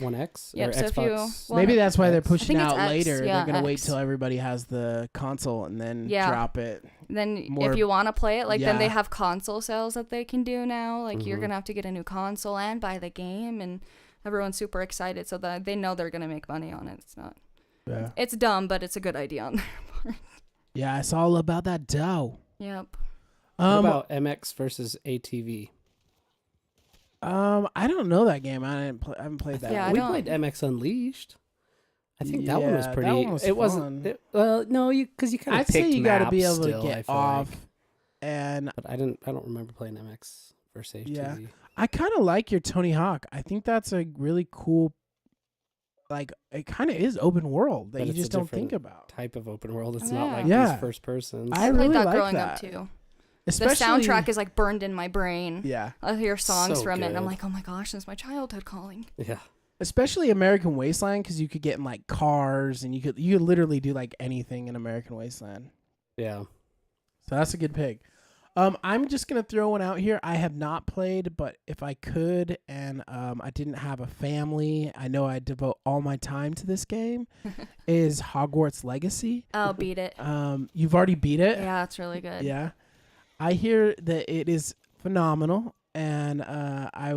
One X. Yep, Or so if you Xbox. want- Maybe that's why they're X. pushing I think out it's X, later. yeah, They're gonna wait X. till everybody has the console and then Yeah. drop it. Then more- if you want to play it, like, then they Yeah. have console sales that they can do now. Like, you're Mhm. going to have to get a new console and buy the game, and everyone's super excited, so that they know they're going to make money on it. It's not. Yeah. It's dumb, but it's a good idea on their part. Yeah, it's all about that dough. Yep. What about MX versus ATV? I don't know that game. I haven't played that. Yeah, one. I We don't- played MX Unleashed. I think that one was Yeah, that pretty. one was it fun. wasn't. Well, no, because you kind of I'd picked say you got to maps be able to still, I get feel off. like. And But I don't remember playing MX versus ATV. Yeah. I kind of like your Tony Hawk. I think that's a really cool. Like, it kind of is open world that But you it's a just don't think different about. Type of open world. It's Oh, not yeah. like Yeah. these first persons. I I really played that like growing that. up, too. Especially, The soundtrack is, like, burned in my brain. Yeah. I hear songs So from it, and I'm good. like, oh my gosh, this is my childhood calling. Yeah. Especially American Wasteland, because you could get in like cars and you could literally do like anything in American Wasteland. Yeah. So that's a good pick. I'm just gonna throw one out here. I have not played, but if I could, and I didn't have a family, I know I'd devote all my time to this game. Is Hogwarts Legacy? Oh, beat it. You've already beat it. Yeah, it's really good. Yeah. I hear that it is phenomenal, and I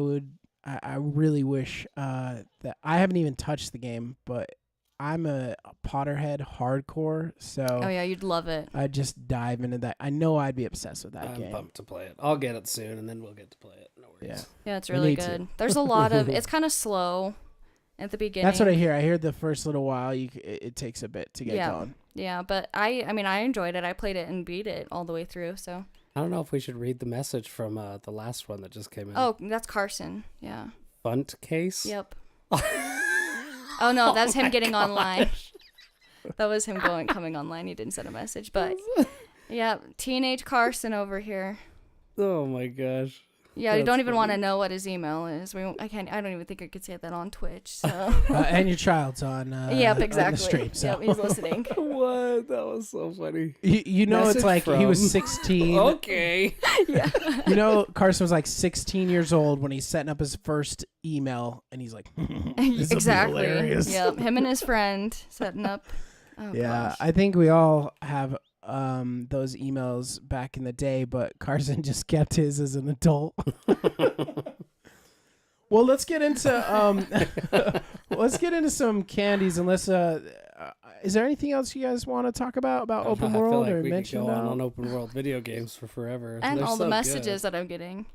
really wish that I haven't even touched the game, but I'm a Potterhead hardcore, so Oh, yeah, you'd love it. I'd just dive into that. I know I'd be obsessed with that I'm game. pumped to play it. I'll get it soon, and then we'll get to play it. No worries. Yeah. Yeah, it's We really need to. good. There's a lot of. It's kind of slow at the beginning. That's what I hear. I hear the first little while it takes a bit to get Yeah. going. Yeah, but I mean, I enjoyed it. I played it and beat it all the way through. So. I don't know if we should read the message from the last one that just came in. Oh, that's Carson. Yeah. Funt case? Yep. Oh no, that's him getting gosh. online. That was him coming online. He didn't send a message, but yeah, teenage Carson over here. Oh my gosh. Yeah, you That's don't even want to funny. know what his email is. I can't. I don't even think I could say that on Twitch. So. And your child's on. Yep, on exactly. the stream, so. Yep, he's listening. What? That was so funny. You know, Message it's like he was from- 16. Okay. Yeah. You know, Carson was like 16 years old when he's setting up his first email, and he's like, "This Exactly. will be hilarious." Yep. Him and his friend setting up. Oh, Yeah, gosh. I think we all have those emails back in the day, but Carson just kept his as an adult. Well, let's get into some candies. Unless is there anything else you guys want to talk about open I feel world like or we mention could go about? on open world video games for forever. And They're all the so messages good. that I'm getting.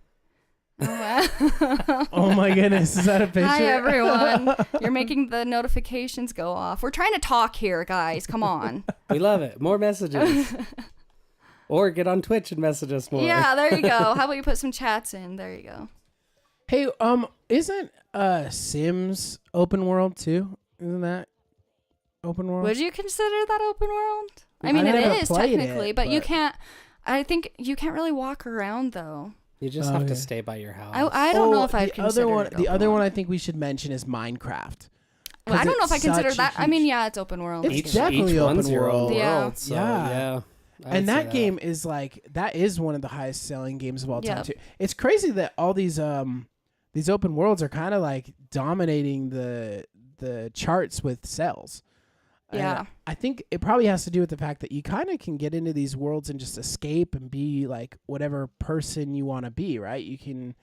Oh, wow. Oh my goodness, is that a picture? Hi, everyone. You're making the notifications go off. We're trying to talk here, guys. Come on. We love it. More messages. Or get on Twitch and message us more. Yeah, there you go. How about you put some chats in? There you go. Hey, isn't Sims open world too? Isn't that open world? Would you consider that open world? I I mean, never it is played technically, it, but you but- can't. I think you can't really walk around though. You just have to Okay. stay by your house. I don't know if I'd the consider other one. it The open other one world. I think we should mention is Minecraft. Well, I don't know if I It's consider such a that. I mean, huge- yeah, it's open world. It's each, definitely each one's open your own world. Yeah. world. So, Yeah. yeah. I would And say that game is like that is one of the highest selling games of all time Yep. too. It's crazy that all these open worlds are kind of like dominating the charts with sales. And Yeah. I think it probably has to do with the fact that you kind of can get into these worlds and just escape and be like whatever person you want to be, right? You can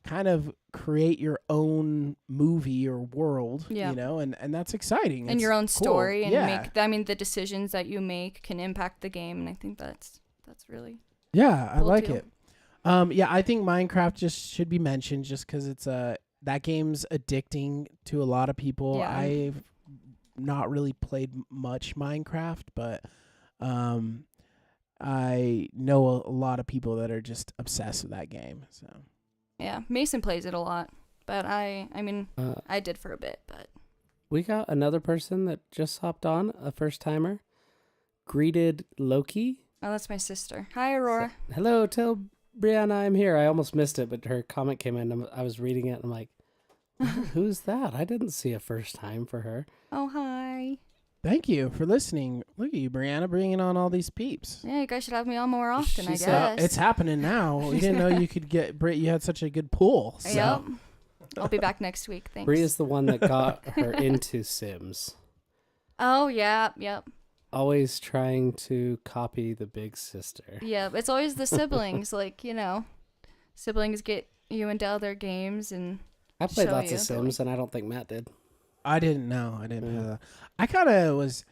kind of create your own movie or world, Yeah. you know, and that's exciting. and It's your own cool. story and yeah. make. I mean, the decisions that you make can impact the game, and I think that's really. Yeah, I cool like too. it. Yeah, I think Minecraft just should be mentioned just because it's that game's addicting to a lot of people. Yeah. I've not really played much Minecraft, but I know a lot of people that are just obsessed with that game. So Yeah, Mason plays it a lot, but I mean, I did for a bit, but We got another person that just hopped on, a first timer. Greeted Loki. oh, that's my sister. Hi, Aurora. Hello, tell Brianna I'm here. I almost missed it, but her comment came in. I was reading it, and I'm like, who's that? I didn't see a first time for her. Oh, hi. thank you for listening. Look at you, Brianna, bringing on all these peeps. Yeah, you guys should have me on more often, I She's, guess. It's happening now. We didn't know you could get Brit. You had such a good pool. So. Yep. I'll be back next week. Thanks. Bria's the one that got her into Sims. Oh, yeah, yep. Always trying to copy the big sister. Yeah, it's always the siblings. Like, siblings get you into other games and I played show lots you, of but, Sims, and I don't think Matt did. I didn't know. I didn't Yeah. know that. I kind of was.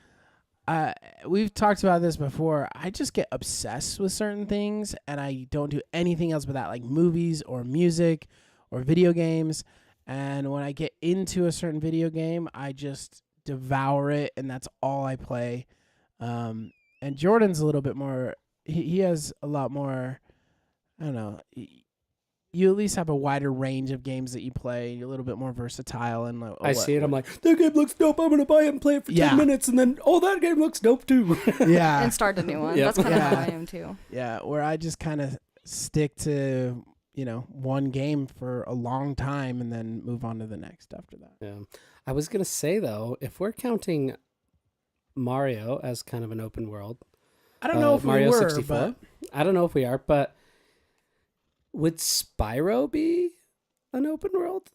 We've talked about this before. I just get obsessed with certain things, and I don't do anything else but that, like movies or music or video games. And when I get into a certain video game, I just devour it, and that's all I play. And Jordan's a little bit more. He has a lot more. I don't know. You at least have a wider range of games that you play. You're a little bit more versatile, and like, I see it. I'm like, that game looks dope. I'm gonna buy it and play it for Yeah. 10 minutes, and then that game looks dope too. yeah, and start a new one. Yep. That's kind of how Yeah. I am too. yeah. Where I just kind of stick to one game for a long time, and then move on to the next after that. Yeah. I was gonna say though, if we're counting Mario as kind of an open world, I don't know if Mario we were, 64. but I don't know if we are, but would Spyro be an open world?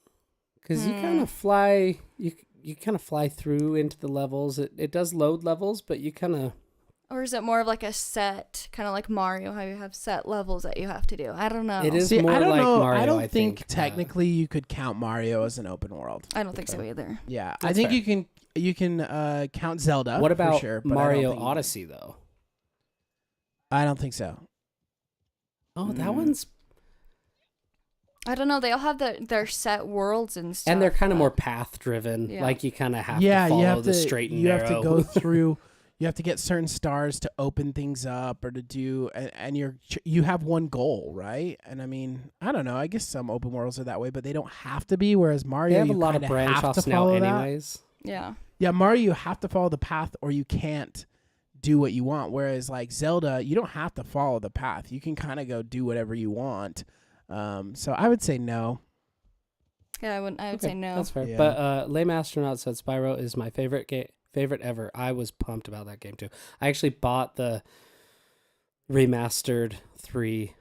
Because you kind of fly, you kind of fly through into the levels. It does load levels, but you kind of. Or is it more of like a set, kind of like Mario, how you have set levels that you have to do? I don't know. It is see, more I don't like know. Mario. I don't I think technically you could count Mario as an open world. I don't think so either. Yeah, I That's think fair. you can count Zelda. What for about sure, but I don't Mario think- Odyssey though? I don't think so. Oh, that Mm. one's I don't know. They all have their set worlds and stuff. and they're kind of but- more path driven. Yeah. Like you kind of have Yeah, to follow you have the to. straight and You narrow. have to go through. You have to get certain stars to open things up or to do, and you have one goal, right? And I mean, I don't know. I guess some open worlds are that way, but they don't have to be. Whereas Mario, They have a you lot of kinda branch have to offs now, follow that. anyways. Yeah. Yeah, Mario, you have to follow the path, or you can't do what you want. Whereas like Zelda, you don't have to follow the path. You can kind of go do whatever you want. So I would say no. Yeah, I would say no. That's fair. Yeah. But Lame Astronaut said Spyro is my favorite ever. I was pumped about that game too. I actually bought the remastered 3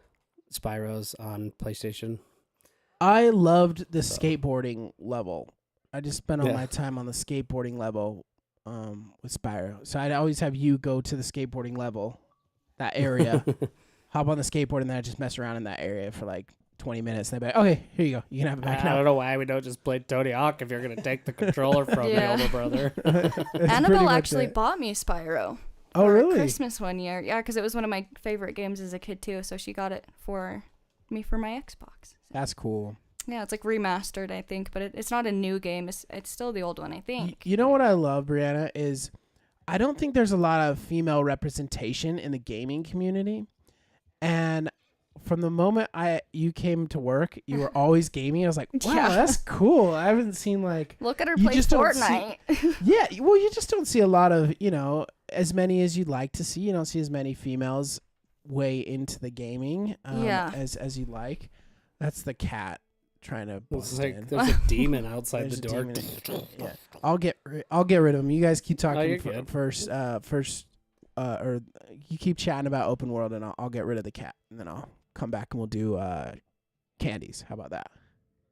Spyros on PlayStation. I loved the So. skateboarding level. I just spent all Yeah. my time on the skateboarding level with Spyro. So I'd always have you go to the skateboarding level, that area, hop on the skateboard, and then I just mess around in that area for like 20 minutes. And they'd be like, okay, here you go. You can have it back I now. don't know why we don't just play Tony Hawk if you're going to take the controller from Yeah. the older brother. That's pretty Annabelle much actually it. bought me Spyro. Oh, for really? Christmas one year. Yeah, because it was one of my favorite games as a kid too. So she got it for me for my Xbox. That's cool. Yeah, it's like remastered, I think, but it's not a new game. It's still the old one, I think. You know what I love, Brianna, is I don't think there's a lot of female representation in the gaming community. And from the moment you came to work, you were always gaming. I was like, wow, Yeah. that's cool. I haven't seen like Look at her You play just don't Fortnite. yeah, well, you just don't see a lot of, as many as you'd like to see. You don't see as many females way into the gaming Yeah. as you'd like. That's the cat trying to It's bust like in. there's a demon outside There's the a door. demon in- yeah. I'll get rid of them. You guys keep talking you're good. first, or you keep chatting about open world, and I'll get rid of the cat, and then I'll come back and we'll do candies. How about that?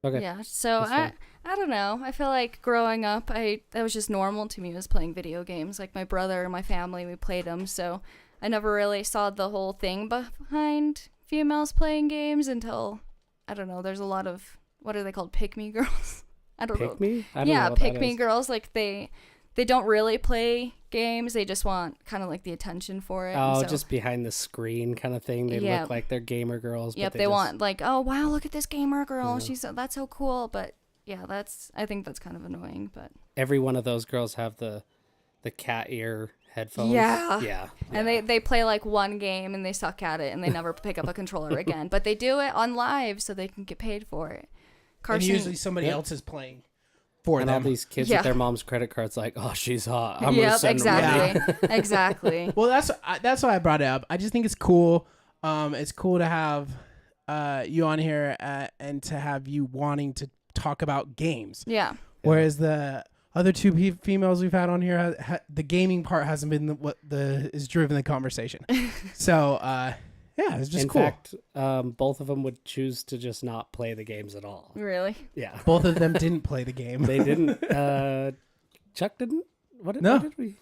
Okay. Yeah, so That's fine. I don't know. I feel like growing up, that was just normal to me, was playing video games. Like my brother and my family, we played them, so I never really saw the whole thing behind females playing games until, I don't know, there's a lot of, what are they called, pick-me girls? I don't know. Pick me? I don't Yeah, know what that pick-me is. girls, like they don't really play games, they just want kind of like the attention for it. and Oh, so, just behind the screen kind of thing. They Yeah. look like they're gamer girls. yep, but they just, want like, oh wow, look at this gamer girl, Yeah. that's so cool, but yeah, I think that's kind of annoying, but Every one of those girls have the cat ear headphones. Yeah. Yeah. and they play like one game and they suck at it and they never pick up a controller again, but they do it on live so they can get paid for it. And usually somebody Yep. else is playing for And all them. these kids Yeah. with their mom's credit cards like, oh, she's hot. I'm gonna Yep, send them money." exactly. Exactly. Well, that's why I brought it up. I just think it's cool. It's cool to have you on here and to have you wanting to talk about games. Yeah. Whereas the other two females we've had on here, the gaming part hasn't been what is driven the conversation. So yeah, it's just In cool. fact, both of them would choose to just not play the games at all. Really? Yeah. Both of them didn't play the game. They didn't. Chuck didn't? No. What did we?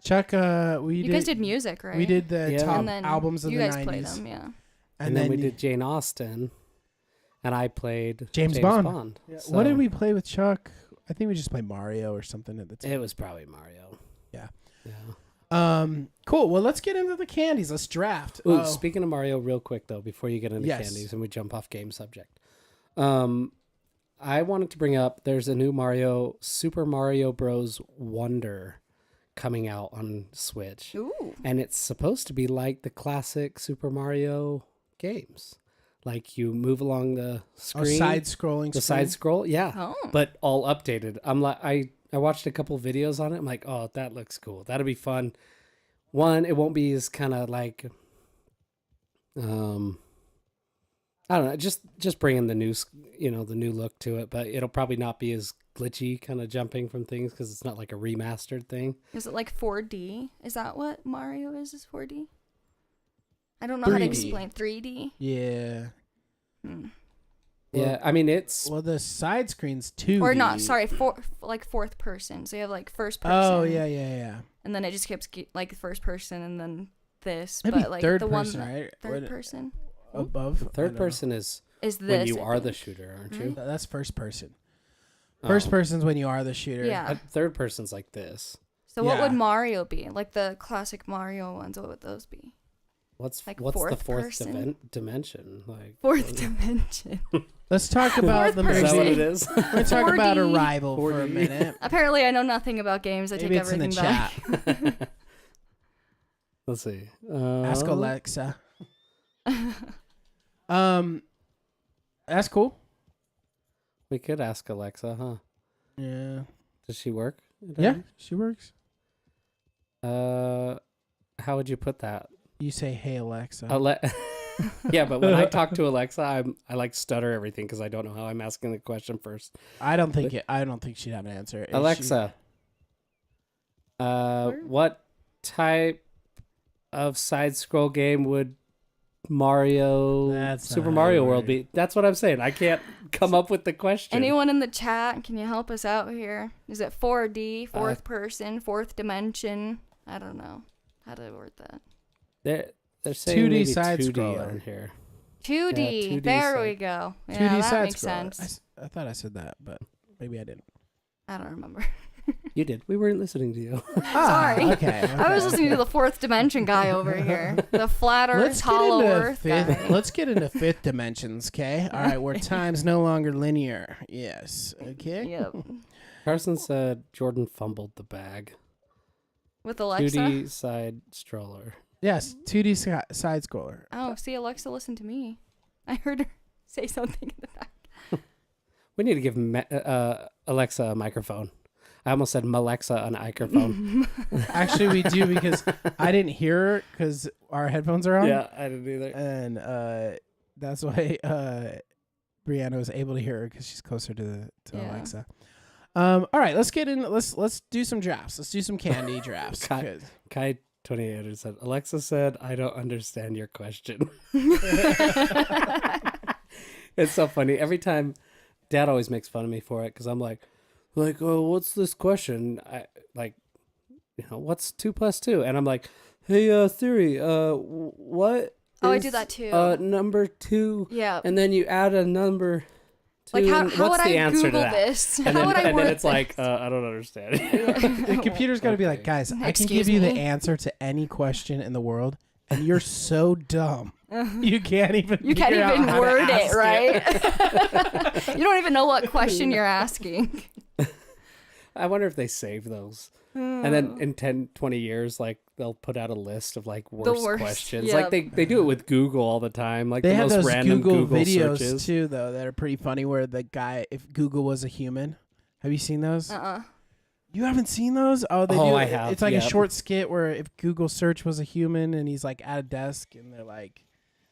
Chuck, You guys did music, right? We did the Yeah. top and then albums of you the guys 90s. played them, yeah. And then we did Jane Austen. And I played James Bond. Yeah, What did so we play with Chuck? I think we just played Mario or something at the time. It was probably Mario. Yeah. Yeah. Cool. Well, let's get into the candies. Let's draft. Ooh, speaking of Mario, real quick though, before you get into Yes. candies and we jump off game subject, I wanted to bring up there's a new Super Mario Bros. Wonder, coming out on Switch, Ooh. and it's supposed to be like the classic Super Mario games, like you move along the screen, side scrolling. the side scroll, yeah, Oh. but all updated. I'm like, I watched a couple videos on it. I'm like, oh, that looks cool. That'll be fun. One, it won't be as kind of like, I don't know, just bringing the new, the new look to it, but it'll probably not be as glitchy, kind of jumping from things because it's not like a remastered thing. Is it like 4D? Is that what Mario is 4D? I don't know how to 3D. explain. 3D? Yeah. Hmm. Yeah, I mean it's Well, the side screen's 2D. Or not, sorry, like fourth person. So you have like first person. Oh, yeah. And then it just keeps like first person and then this. Maybe but like third the person, one right? third person Above. I third don't person is is this. when you I are the think. shooter, aren't Mhm. you? know. That's first person. Oh. First person's when you are the shooter. Yeah. Third person's like this. So what Yeah. would Mario be? Like the classic Mario ones, what would those be? What's Like the fourth fourth person? dimension? Like Fourth dimension. Let's talk about the Fourth Is that what movie. it is? Let's talk about 4D. Arrival for a 4D. minute. Apparently I know nothing about games. I Maybe take it's in the everything back. chat. Let's see. Ask Alexa. That's cool. We could ask Alexa, huh? Yeah. Does she work? Yeah, she works. How would you put that? You say, "Hey Alexa." Yeah, but when I talk to Alexa, I like stutter everything because I don't know how I'm asking the question first. I don't think she'd have an answer. Is Alexa, what type of side scroll game would Super Mario World be? That's what I'm saying. I can't come up with the question. Anyone in the chat, can you help us out here? Is it 4D, fourth person, fourth dimension? I don't know how to word that. They're saying 2D maybe side 2D scroller. on here. 2D. Yeah, 2D there side. we go. 2D Yeah, that side makes scroller. sense. I thought I said that, but maybe I didn't. I don't remember. You did. We weren't listening to you. Sorry. Okay. I was listening to the fourth dimension guy over here. The flat Earth, hollow Earth guy. Let's get into fifth dimensions, okay? All right, where time's no longer linear. Yes. Okay. Yep. Carson said Jordan fumbled the bag. With Alexa. 2D side stroller. Yes, 2D side scroller. Oh, see, Alexa listened to me. I heard her say something in the back. We need to give Alexa a microphone. I almost said Malexa an microphone. Actually, we do because I didn't hear her because our headphones are on. Yeah, I didn't either. And that's why Brianna was able to hear her because she's closer to Yeah. Alexa. All right, let's get in. Let's do some drafts. Let's do some candy drafts. Kai 28 said, Alexa said, I don't understand your question. It's so funny. Every time, Dad always makes fun of me for it because I'm like, oh, what's this question? What's 2 + 2? And I'm like, hey, Siri, what? Oh, I do that too. Number 2. Yeah. And then you add a number 2. Like, how what's would the I answer Google to that? this? And How would I then word it's this? like, I don't understand. The computer's got to be like, guys, I can Excuse give you the me? answer to any question in the world, and you're so dumb. You can't even. You can't figure out even how to word it, ask right? You don't even know what question you're asking. I wonder if they save those. And then in 10, 20 years, like they'll put out a list of like worst questions. yep. Like they do it with Google all the time. Like They the have most those random Google Google videos searches. too, though, that are pretty funny. Where the guy, if Google was a human, have you seen those? You haven't seen those? Oh, they do. I have, It's like yep. a short skit where if Google search was a human, and he's like at a desk, and they're like,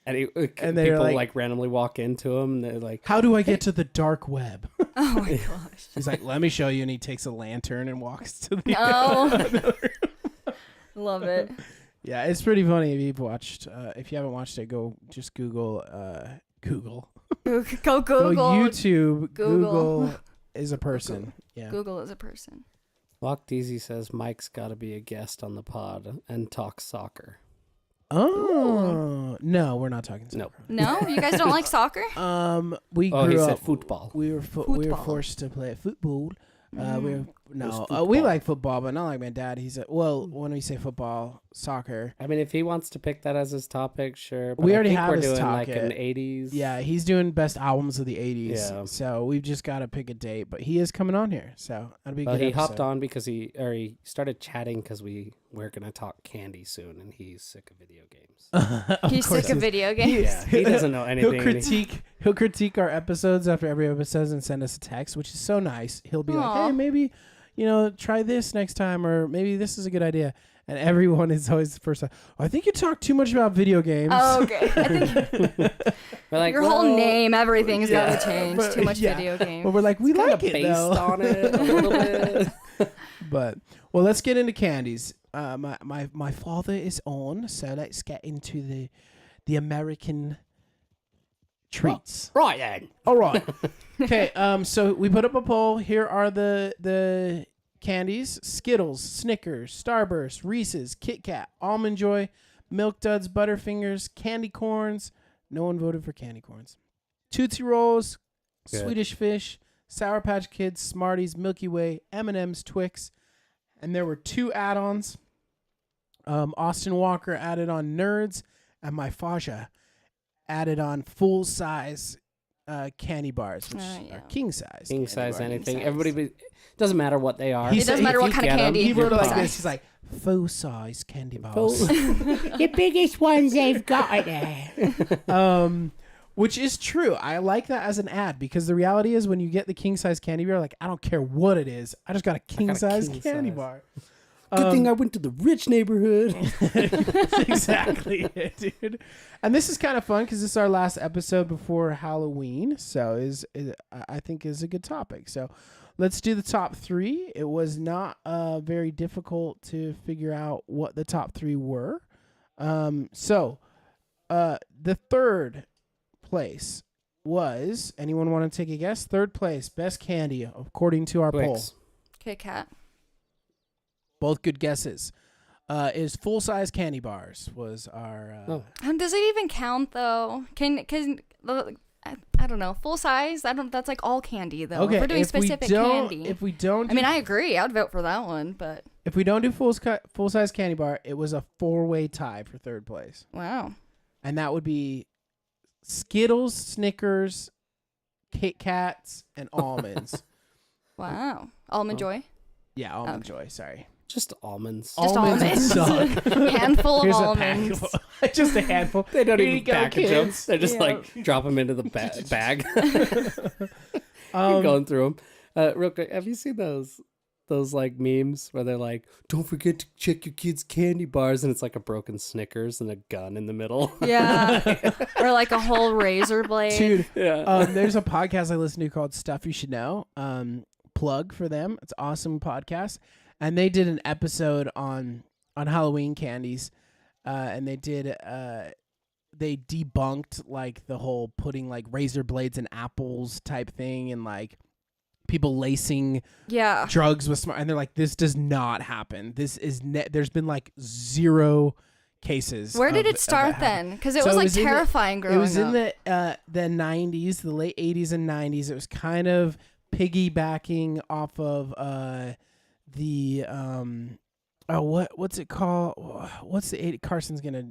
And And they're people like- like randomly walk into him and they're like, "How do I get to the dark web?" Oh my gosh. He's like, "Let me show you," and he takes a lantern and walks to the. Oh. Love it. Yeah, it's pretty funny if you've watched. If you haven't watched it, go just Google. Google. Go Go Google. YouTube. Google. Google is a person. Yeah. Google is a person. Walk Deezy says Mike's got to be a guest on the pod and talk soccer. Oh no, we're not talking. Nope. No, you guys don't like soccer? We Oh, he grew said up. football. We were Football. forced to play football. We were, no, football. we like football, but not like my dad. He said, well, when we say football, soccer. I mean, if he wants to pick that as his topic, sure. But We I already think have we're his doing like topic. an 80s. Yeah, he's doing best albums of the 80s. Yeah. So we've just got to pick a date, but he is coming on here. So that'll be a Well, good he hopped episode. on because he started chatting because we're gonna talk candy soon, and he's sick of video games. Of He's course sick of video games. Yeah, he doesn't know anything. He'll critique our episodes after every episode and send us a text, which is so nice. He'll be like, Aw. "Hey, maybe, try this next time, or maybe this is a good idea." And everyone is always the first time. I think you talk too much about video games. Oh, okay. I think We're like, your whole well, name, everything's got to change. but- Too much yeah. video But games. we're like, we kind like of it based though. on it a little bit. But let's get into candies. My father is on, so let's get into the American treats. Right then. All right. Okay. So we put up a poll. Here are the candies: Skittles, Snickers, Starburst, Reese's, Kit Kat, Almond Joy, Milk Duds, Butterfingers, Candy Corns. No one voted for candy corns. Tootsie Rolls, Good. Swedish Fish, Sour Patch Kids, Smarties, Milky Way, M&M's, Twix, and there were 2 add-ons. Austin Walker added on Nerds, and my Faja added on full-size candy bars, which Yeah. are king-size. King candy size bars. anything. size. Everybody doesn't matter what they are. He It doesn't said matter if what you kind of get 'em, candy. He wrote it like Full this. size. He's like, full-size candy bars. the biggest ones they've got there. Which is true. I like that as an ad because the reality is when you get the king size candy bar, like I don't care what it is, I just got a king size king candy size. bar. Good thing I went to the rich neighborhood. That's exactly it, dude. And this is kind of fun because this is our last episode before Halloween, so I think is a good topic. So let's do the top 3. It was not very difficult to figure out what the top 3 were. So the third place was, anyone want to take a guess? Third place, best candy according to our poll. Twix. Kit Kat. Both good guesses. Is full-size candy bars was our. Does it even count though? I don't know. Full size. That's like all candy though. Okay, If we're doing specific candy. If we don't, I mean, I agree. I'd vote for that one, but if we don't do full-size candy bar, it was a 4-way tie for third place, wow. and that would be Skittles, Snickers, Kit Kats, and almonds. Wow. Almond Joy. Yeah, Almond Joy. Sorry. Just almonds. Just almonds. suck. Handful of Here's almonds. a pack. Just a handful. They don't Here even you go, package them. kids. They just Yeah. like drop them into the bag. You're going through them. Real quick, have you seen those like memes where they're like, "Don't forget to check your kids' candy bars," and it's like a broken Snickers and a gun in the middle. Yeah. Or like a whole razor blade. Dude, Yeah. there's a podcast I listen to called Stuff You Should Know. Plug for them. It's an awesome podcast. And they did an episode on Halloween candies. And they debunked like the whole putting like razor blades in apples type thing, and like people lacing Yeah. drugs with smart, and they're like, this does not happen. This is there's been like 0 cases. Where did of it start that then? Because it So was it like was in the- terrifying growing It was in up. the 90s, the late 80s and 90s. It was kind of piggybacking off of the what's it called? What's the Carson's gonna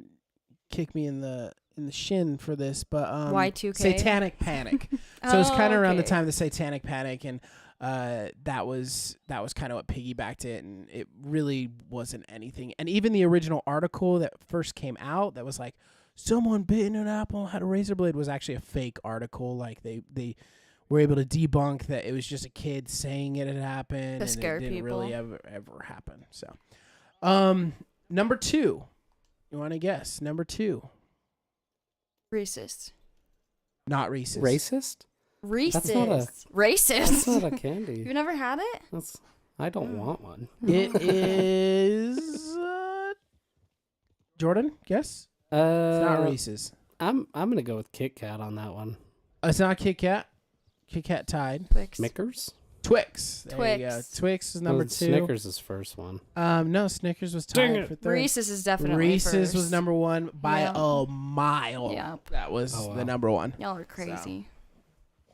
kick me in the shin for this, but Y2K? Satanic Panic. So it's kind of around the okay. time of the Satanic Panic, and that was kind of what piggybacked it, and it really wasn't anything. And even the original article that first came out that was like, someone bit into an apple and had a razor blade, was actually a fake article. Like they were able to debunk that it was just a kid saying it had happened, and scare it didn't people. really ever happen. So number 2, you want to guess? Number 2, Reese's. not Reese's. Racist? Reese's. not a- Racist. That's not a candy. You've never had it? I don't want one. It is Jordan. Guess. It's not Reese's. I'm gonna go with Kit Kat on that one. It's not Kit Kat. Kit Kat tied. Twix. Snickers? Twix. There you go. Twix. Twix is number 2. Snickers is first one. No, Snickers was Dang tied it. for third. Reese's is definitely Reese's first. was number 1 by Yeah. a mile. Yep. That was Oh, wow. the number 1. Y'all are crazy.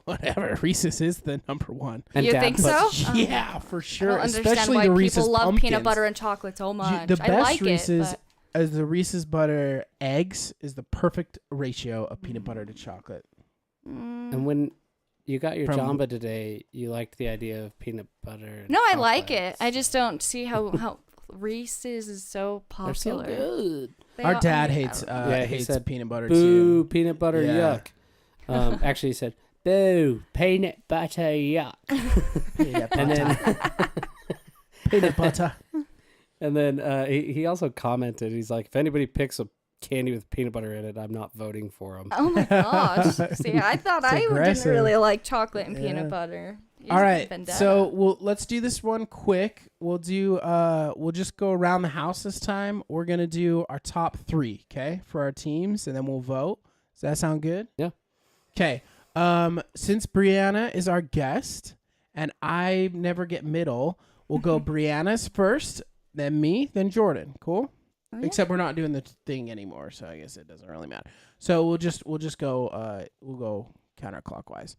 Whatever. Reese's is the number 1. And You Dad think puts- so? Yeah, for I sure. don't understand Especially why the Reese's people love pumpkins. peanut butter and chocolate so much. The best I like Reese's it, but as the Reese's butter eggs is the perfect ratio of peanut butter to chocolate. And when you got your From- Jamba today, you liked the idea of peanut butter. And no, I like it. chocolates. I just don't see how Reese's is so They're so popular. good. They Our all- dad I mean, hates I don't know. Yeah, he hates said, peanut butter Boo, too. peanut butter, Yeah. yuck. Actually, he said, boo, peanut butter, yuck. Peanut And butter. then, Peanut butter. and then he also commented, he's like, if anybody picks a candy with peanut butter in it, I'm not voting for them. Oh my gosh! See, I thought It's I didn't aggressive. really like chocolate and Yeah. peanut butter. All right, Vendetta. so let's do this one quick. We'll just go around the house this time. We're gonna do our top 3, okay, for our teams, and then we'll vote. Does that sound good? Yeah. Okay. Since Brianna is our guest and I never get middle, we'll go Brianna's first, then me, then Jordan. Cool. Oh, yeah. Except we're not doing the thing anymore, so I guess it doesn't really matter. So we'll just go we'll go counterclockwise.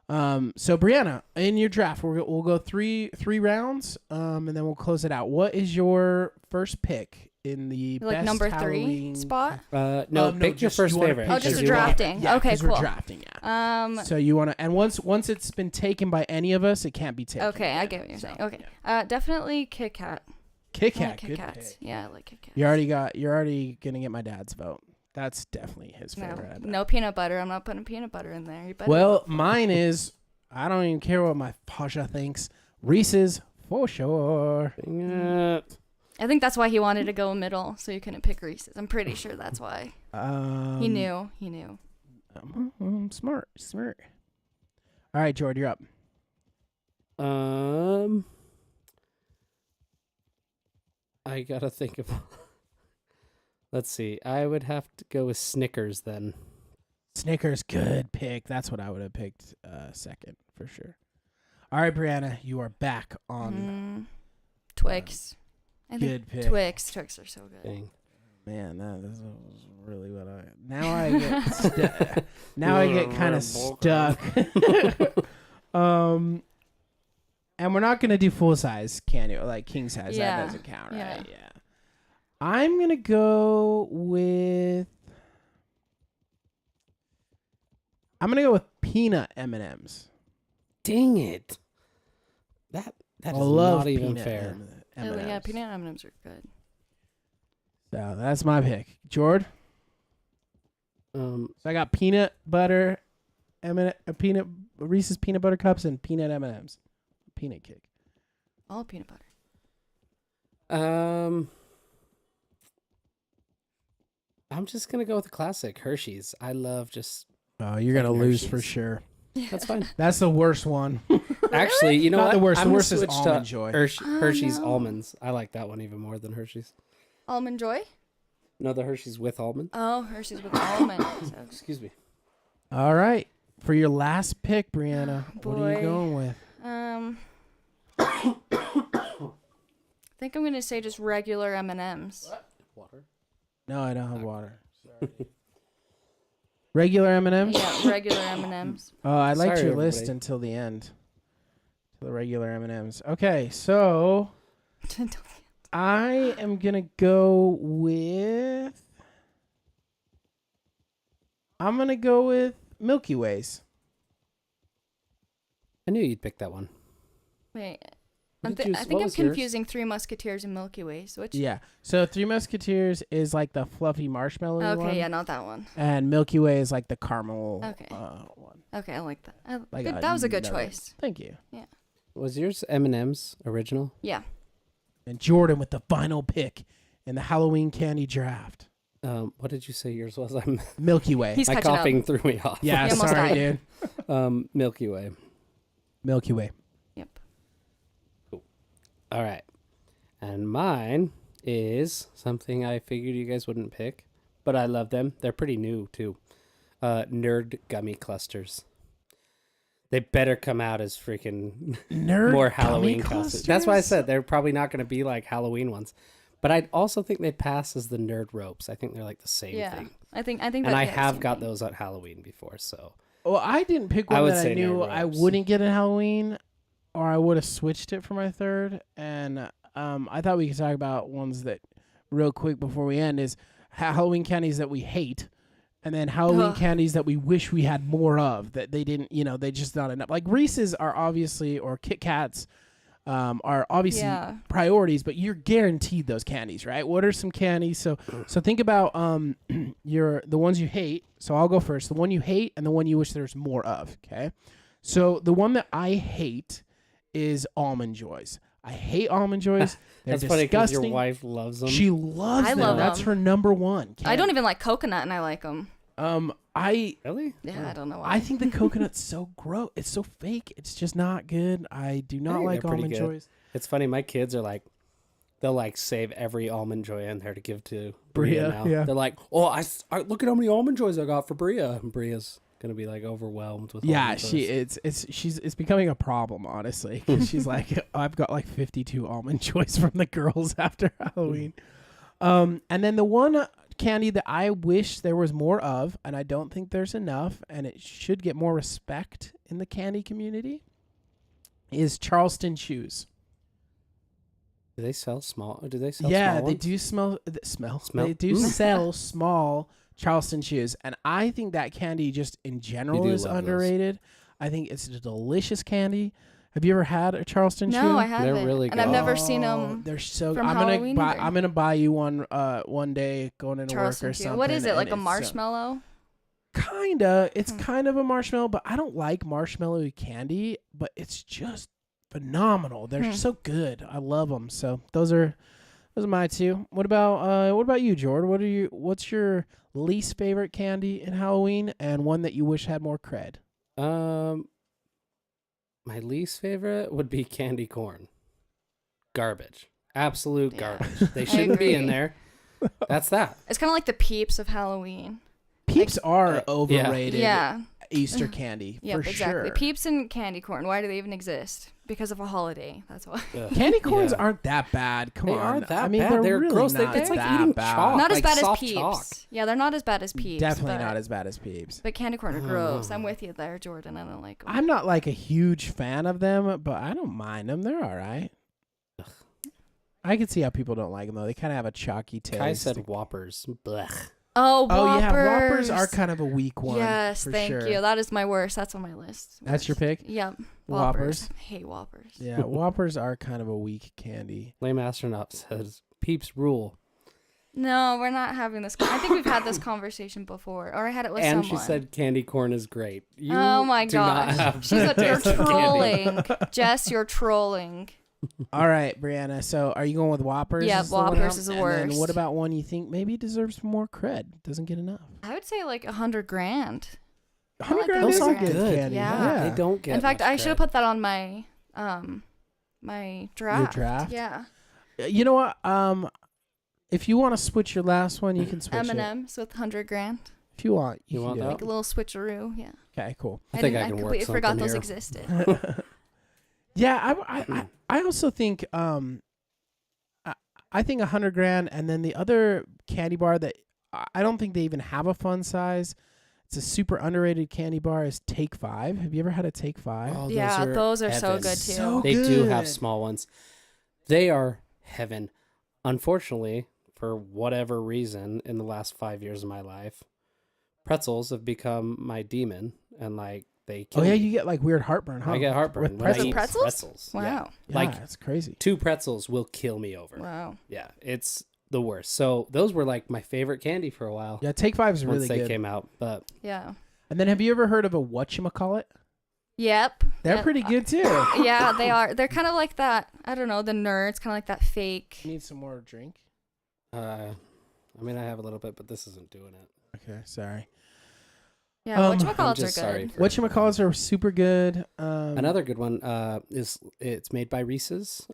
So Brianna, in your draft, we'll go three rounds, and then we'll close it out. What is your first pick in the like best number 3 Halloween spot. No, pick your just- first you wanna favorite. pick Oh, just your- a you wanna- drafting. Yeah, Okay, 'cause cool. We're drafting, yeah. So you want to, and once it's been taken by any of us, it can't be taken. Okay, I again. get what you're saying. So, Okay, yeah. Definitely Kit Kat. Kit I like Kat, Kit good Kats. pick. Yeah, I like Kit Kats. You're already gonna get my dad's vote. That's definitely his favorite. I bet. No peanut butter. I'm not putting peanut butter in there. You better. Well, mine is, I don't even care what my Pasha thinks. Reese's for sure. Dang it. I think that's why he wanted to go middle, so he couldn't pick Reese's. I'm pretty sure that's why. He knew. Smart. All right, Jordan, you're up. I gotta think of. Let's see. I would have to go with Snickers then. Snickers, good pick. That's what I would have picked second for sure. All right, Brianna, you are back on Twix. I good think pick. Twix are so good. Dang. Man, this was really what I. Now I get now I get kind of stuck. And we're not gonna do full size candy, like king size. Yeah. That doesn't count, right? Yeah. Yeah. I'm gonna go with. Peanut M&Ms. Dang it! That is not even fair. M&Ms. Yeah, peanut M&Ms are good. So that's my pick, Jord. Um, So I got peanut butter, Reese's peanut butter cups, and peanut M&Ms. Peanut cake. All peanut butter. I'm just gonna go with the classic Hershey's. I love just. Oh, you're gonna lose for Hershey's. sure. That's fine. That's the worst one. Actually, you know Not what? the worst. I'm The gonna worst is switch to Almond Joy. Hershey's no. almonds. I like that one even more than Hershey's. Almond Joy? No, the Hershey's with almond. Oh, Hershey's with almond. Excuse me. All right, for your last pick, Brianna, what are you Boy. going with? I think I'm gonna say just regular M&Ms. Water. No, I don't have water. Sorry. Regular M&Ms. Yeah, regular M&Ms. Oh, I liked Sorry, your list everybody. until the end. The regular M&Ms. Okay, so I am gonna go with. I'm gonna go with Milky Ways. I knew you'd pick that one. Wait, What I did you- think what I'm was yours? confusing Three Musketeers and Milky Ways. Which? Yeah. So Three Musketeers is like the fluffy marshmallow one. Okay, yeah, not that one. And Milky Way is like the caramel Okay. one. Okay, I like that. Like That was a good another- choice. Thank you. Was yours M&M's original? Yeah. And Jordan with the final pick in the Halloween candy draft. What did you say yours was? I'm Milky Way. He's my catching coughing threw me off. Yeah, He almost sorry, died. dude. Milky Way. Milky Way. Yep. All right. And mine is something I figured you guys wouldn't pick, but I love them. They're pretty new too. Nerd gummy clusters. They better come out as freaking Nerd more gummy Halloween costumes. clusters? That's why I said they're probably not going to be like Halloween ones. But I also think they pass as the nerd ropes. I think they're like the same Yeah. thing. I think. And that, I yeah, have same got thing. those at Halloween before, so Well, I didn't pick I one would that I say knew Nerd I Ropes. wouldn't get at Halloween, or I would have switched it for my third. And I thought we could talk about ones that real quick before we end is Halloween candies that we hate, and then Halloween Ugh. candies that we wish we had more of that they didn't. They just not enough. Like Reese's are obviously, or Kit Kats are obviously Yeah. priorities, but you're guaranteed those candies, right? What are some candies? So think about the ones you hate. So I'll go first. The one you hate and the one you wish there's more of. Okay. So the one that I hate is Almond Joys. I hate Almond Joys. They're that's funny because disgusting. your wife loves them. She loves I them. love That's them. her number one. I don't even like coconut, and I like them. Really? Yeah, I don't know why. I think the coconut's so gross. It's so fake. It's just not good. I do not think like they're pretty Almond good. Joys. It's funny. My kids are like, they'll like save every almond joy in there to give to Bria, Bria now. yeah. They're like, oh, I look at how many almond joys I got for Bria, and Bria's gonna be like overwhelmed with. Yeah, almond joys. it's becoming a problem, honestly. 'Cause she's like, I've got like 52 Almond Joys from the girls after Halloween. And then the one candy that I wish there was more of, and I don't think there's enough, and it should get more respect in the candy community, is Charleston Chews. Do they sell small? Do they sell? Yeah, small they ones? do smell. Smell? They do Mm. sell small Charleston Chews, and I think that candy just in general do is love those. underrated. I think it's a delicious candy. Have you ever had a Charleston Chew? No, I haven't. really and I've good. never seen Oh, them. They're so. from I'm Halloween gonna buy. either. I'm gonna buy you one day going into Charleston work or Chew. something. What is it? and Like a it's so- marshmallow? Kinda. It's kind of a marshmallow, but I don't like marshmallow candy. But it's just phenomenal. They're so good. I love them. So those are Those are my two. What about you, Jordan? What's your least favorite candy in Halloween and one that you wish had more cred? My least favorite would be candy corn. Garbage. Absolute Yeah. garbage. They shouldn't be in agree. there. That's that. It's kind of like the Peeps of Halloween. Peeps are yeah. overrated Yeah. Easter candy Yep, for exactly. sure. Peeps and candy corn. Why do they even exist? Because of a holiday. That's why. Ugh. Candy corns Yeah. aren't that bad. Come They on. aren't that I mean, bad. They're really gross. not It's like that eating bad. chalk. Not as like bad as soft Peeps. chalk. Yeah, they're not as bad as Peeps. Definitely but, not as bad as Peeps. But candy corn are Oh. gross. I'm with you there, Jordan. I don't like them. I'm not like a huge fan of them, but I don't mind them. They're all right. Ugh. I can see how people don't like them though. They kind of have a chalky taste. Kai said Whoppers. Blech. Oh, Oh Whoppers. yeah, Whoppers are kind of a weak one. Yes, for thank sure. you. That is my worst. That's on my list. That's your pick? Yep. Whoppers? I hate Whoppers. Yeah, Whoppers are kind of a weak candy. Lame Astronaut says Peeps rule. No, we're not having this. I think we've had this conversation before, or I had it with And someone. she said candy corn is great. You Oh my do not gosh. have She's a, you're taste of candy. trolling. Jess, you're trolling. All right, Brianna. So are you going with Whoppers? Yeah, as the one Whoppers out? is the And then worst. what about one you think maybe deserves more cred? Doesn't get enough. I would say like 100 grand. 100 like grand those is a are good good. candy. Yeah. They don't get In fact, much I should have cred. put that on my my draft. draft? Yeah. You know what? If you want to switch your last one, you can switch it. M&M's with 100 grand. If you want, You can want do that? Like a little switcheroo. Yeah. it. Okay, cool. I think I didn't- can work completely forgot something those here. existed. Yeah, I also think I think 100 grand, and then the other candy bar that I don't think they even have a fun size. It's a super underrated candy bar. Is Take 5. Have you ever had a Take 5? Oh, Yeah, those are so heaven. good too. So They do have good. small ones. They are heaven. Unfortunately, for whatever reason, in the last 5 years of my life, pretzels have become my demon, and like they kill Oh yeah, me. you get like weird heartburn, huh? I get heartburn with when pretzels. I eat Pretzels? pretzels. Wow. Yeah. Yeah, Like it's crazy. 2 pretzels will kill me over. Wow. Yeah, it's the worst. So those were like my favorite candy for a while. Yeah, Take 5 is once really they good. came out, but Yeah. And then have you ever heard of a whatchamacallit? Yep. They're Yeah, pretty good too. Yeah, they are. They're kind of like that. I don't know, the nerds, kind of like that fake. Need some more drink? I mean, I have a little bit, but this isn't doing it. Okay, sorry. Yeah, I'm whatchamacallits are just sorry good. for Whatchamacallits are super good. Another good one is it's made by Reese's.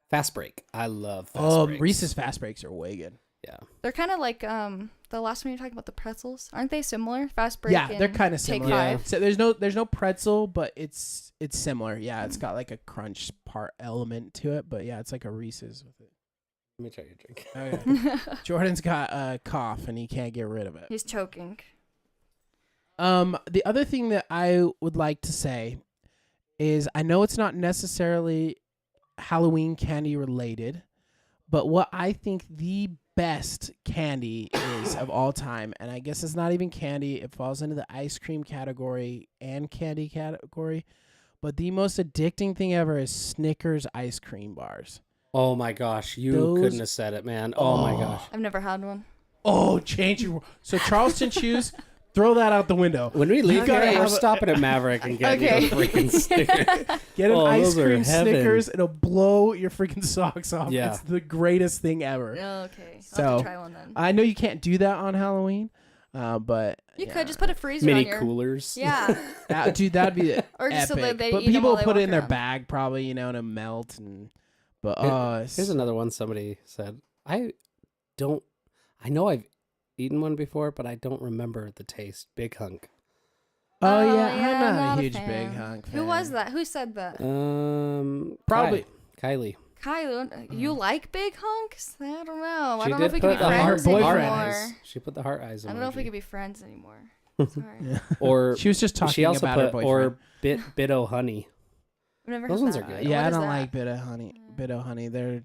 Fast Break. I love Fast Breaks. Reese's Fast Breaks are way good. Yeah. They're kind of like the last one you're talking about, the pretzels. Aren't they similar? Fast break. Yeah, they're and kind of Take similar. Yeah. Five. So there's no pretzel, but it's similar. Yeah, it's got like a crunch part element to it, but yeah, it's like a Reese's with it. Let me try your drink. Okay. Jordan's got a cough and he can't get rid of it. He's choking. The other thing that I would like to say is I know it's not necessarily Halloween candy related, but what I think the best candy is of all time, and I guess it's not even candy, it falls into the ice cream category and candy category, but the most addicting thing ever is Snickers ice cream bars. Oh my gosh, you Those- couldn't have said it, man. Oh my gosh. I've never had one. Oh, change your... So Charleston Chews, throw that out the window. When we leave gotta here, we're have a- stopping at Maverick and getting Okay. a freaking sticker. Get an Oh, ice those are cream heaven. Snickers. It'll blow your freaking socks off. Yeah. It's the greatest thing ever. Okay. I'll have So, to try one then. I know you can't do that on Halloween, but You yeah. could just put a freezer Mini on your. coolers. Yeah. Dude, that'd be Or just so epic. that they But eat 'em people while they put it walk in their around. bag probably, you know, to melt and. But Here's another one somebody said. I know I've eaten one before, but I don't remember the taste. Big Hunk. Oh Oh, yeah, yeah, I'm not a not a huge fan. Big Hunk fan. Who was that? Who said that? Probably- Kylie. Kylie. You like big hunks? I don't know. I She don't know if did we can put be the heart, friends boyfriend. heart anymore. eyes. She put the heart eyes. I don't know if we emoji. could be friends anymore. Sorry. Yeah. Or She was just talking she also about her put boyfriend. or Bit-O Honey. I've never Those had ones that. are good. Yeah, What I is don't that? like bit of honey. They're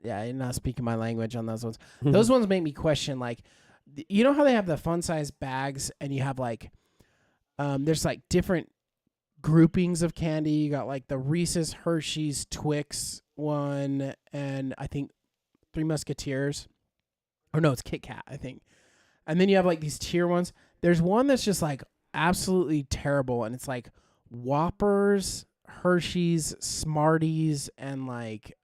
you're not speaking my language on those ones. Those ones make me question, like, you know how they have the fun size bags and you have like there's like different groupings of candy. You got like the Reese's, Hershey's, Twix one, and I think Three Musketeers, or no, it's Kit Kat, I think. And then you have like these tier ones. There's one that's just like absolutely terrible, and it's like Whoppers, Hershey's, Smarties, and like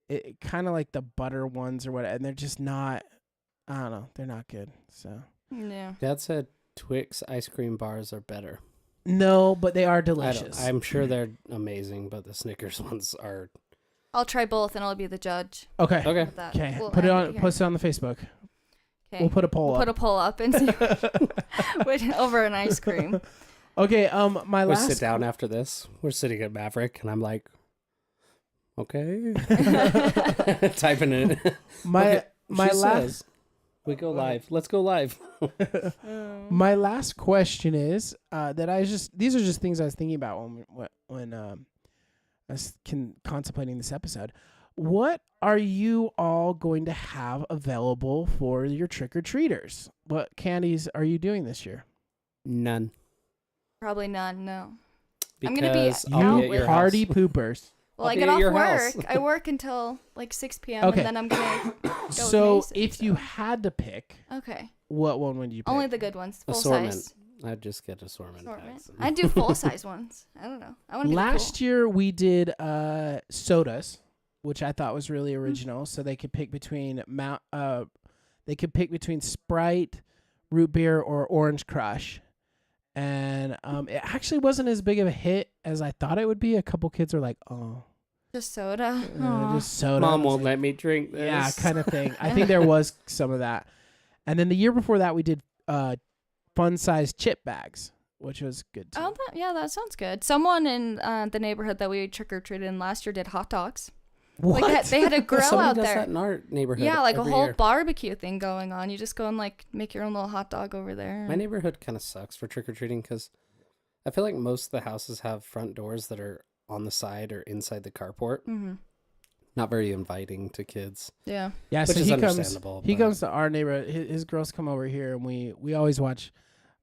it kind of like the butter ones or what, and they're just not. I don't know. They're not good. So Yeah. Dad said Twix ice cream bars are better. no, but they are delicious. I'm sure they're amazing, but the Snickers ones are. I'll try both, and I'll be the judge. Okay. Okay. With that. Okay. We'll Put it end on. here. Post it on the Facebook. Okay. We'll put a poll Put a up. poll up and see over an ice cream. Okay. My We last. sit down after this. We're sitting at Maverick, and I'm like, okay, typing it. My She last. says, we go live. Let's go live. My last question is these are just things I was thinking about when I was contemplating this episode. What are you all going to have available for your trick-or-treaters? What candies are you doing this year? None. Probably none. No. I'm Because gonna be I'll out be at with your party house. poopers. Well, I'll I be get at off your work. house. I work until like 6 p.m. Okay. and then I'm gonna go So with Mason, if you so. had to pick, Okay. what one would you pick? Only the good ones. Full Assortment. size. I'd just get assortment. Assortment. Packs. I do full size ones. I don't know. I want to be Last year we did sodas, which I thought was really original. So they could pick between Sprite, root beer, or Orange Crush. And it actually wasn't as big of a hit as I thought it would be. A couple kids were like, "Oh, just soda. Aw. just soda." Mom I was won't like, let me drink this. yeah, kind of thing. I think there was some of that. And then the year before that, we did fun-sized chip bags, which was good too. Oh, that sounds good. Someone in the neighborhood that we trick or treated in last year did hot dogs. What? Like they had a grill Somebody out does there. that in our neighborhood. Yeah, like a every whole year. barbecue thing going on. You just go and like make your own little hot dog over there. My neighborhood kind of sucks for trick or treating because I feel like most of the houses have front doors that are on the side or inside the carport. Mm-hmm. Not very inviting to kids. Yeah. Yeah, Which so is he understandable, He but- comes to our neighborhood. His girls come over here, and we always watch.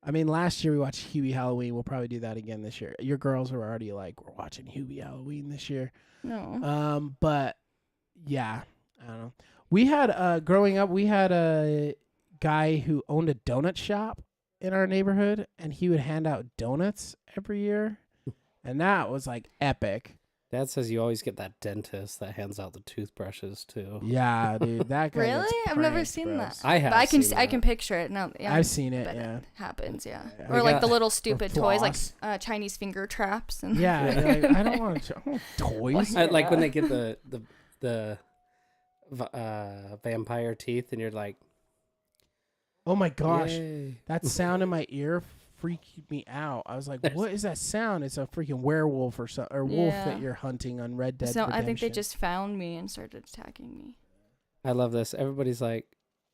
I mean, last year we watched Huey Halloween. We'll probably do that again this year. Your girls were already like, we're watching Huey Halloween this year. No. But yeah, I don't know. We had growing up, we had a guy who owned a donut shop in our neighborhood, and he would hand out donuts every year, and that was like epic. Dad says you always get that dentist that hands out the toothbrushes too. Yeah, dude, that guy. Really? gets I've never pranked, seen bros. that. I have. But I can seen I that. can picture it now. Yeah, I've seen it. but Yeah. it happens. Yeah. Yeah. Or We like got- the little stupid toys, like floss. Chinese finger traps and. Yeah, Yeah. like, I don't want toys. Like when they get the vampire teeth, and you're like, Oh my gosh, "Yay." that sound in my ear freaked me out. I was like, "What is that sound?" It's a freaking werewolf or wolf Yeah. that you're hunting on Red Dead So Redemption. I think they just found me and started attacking me. I love this. Everybody's like,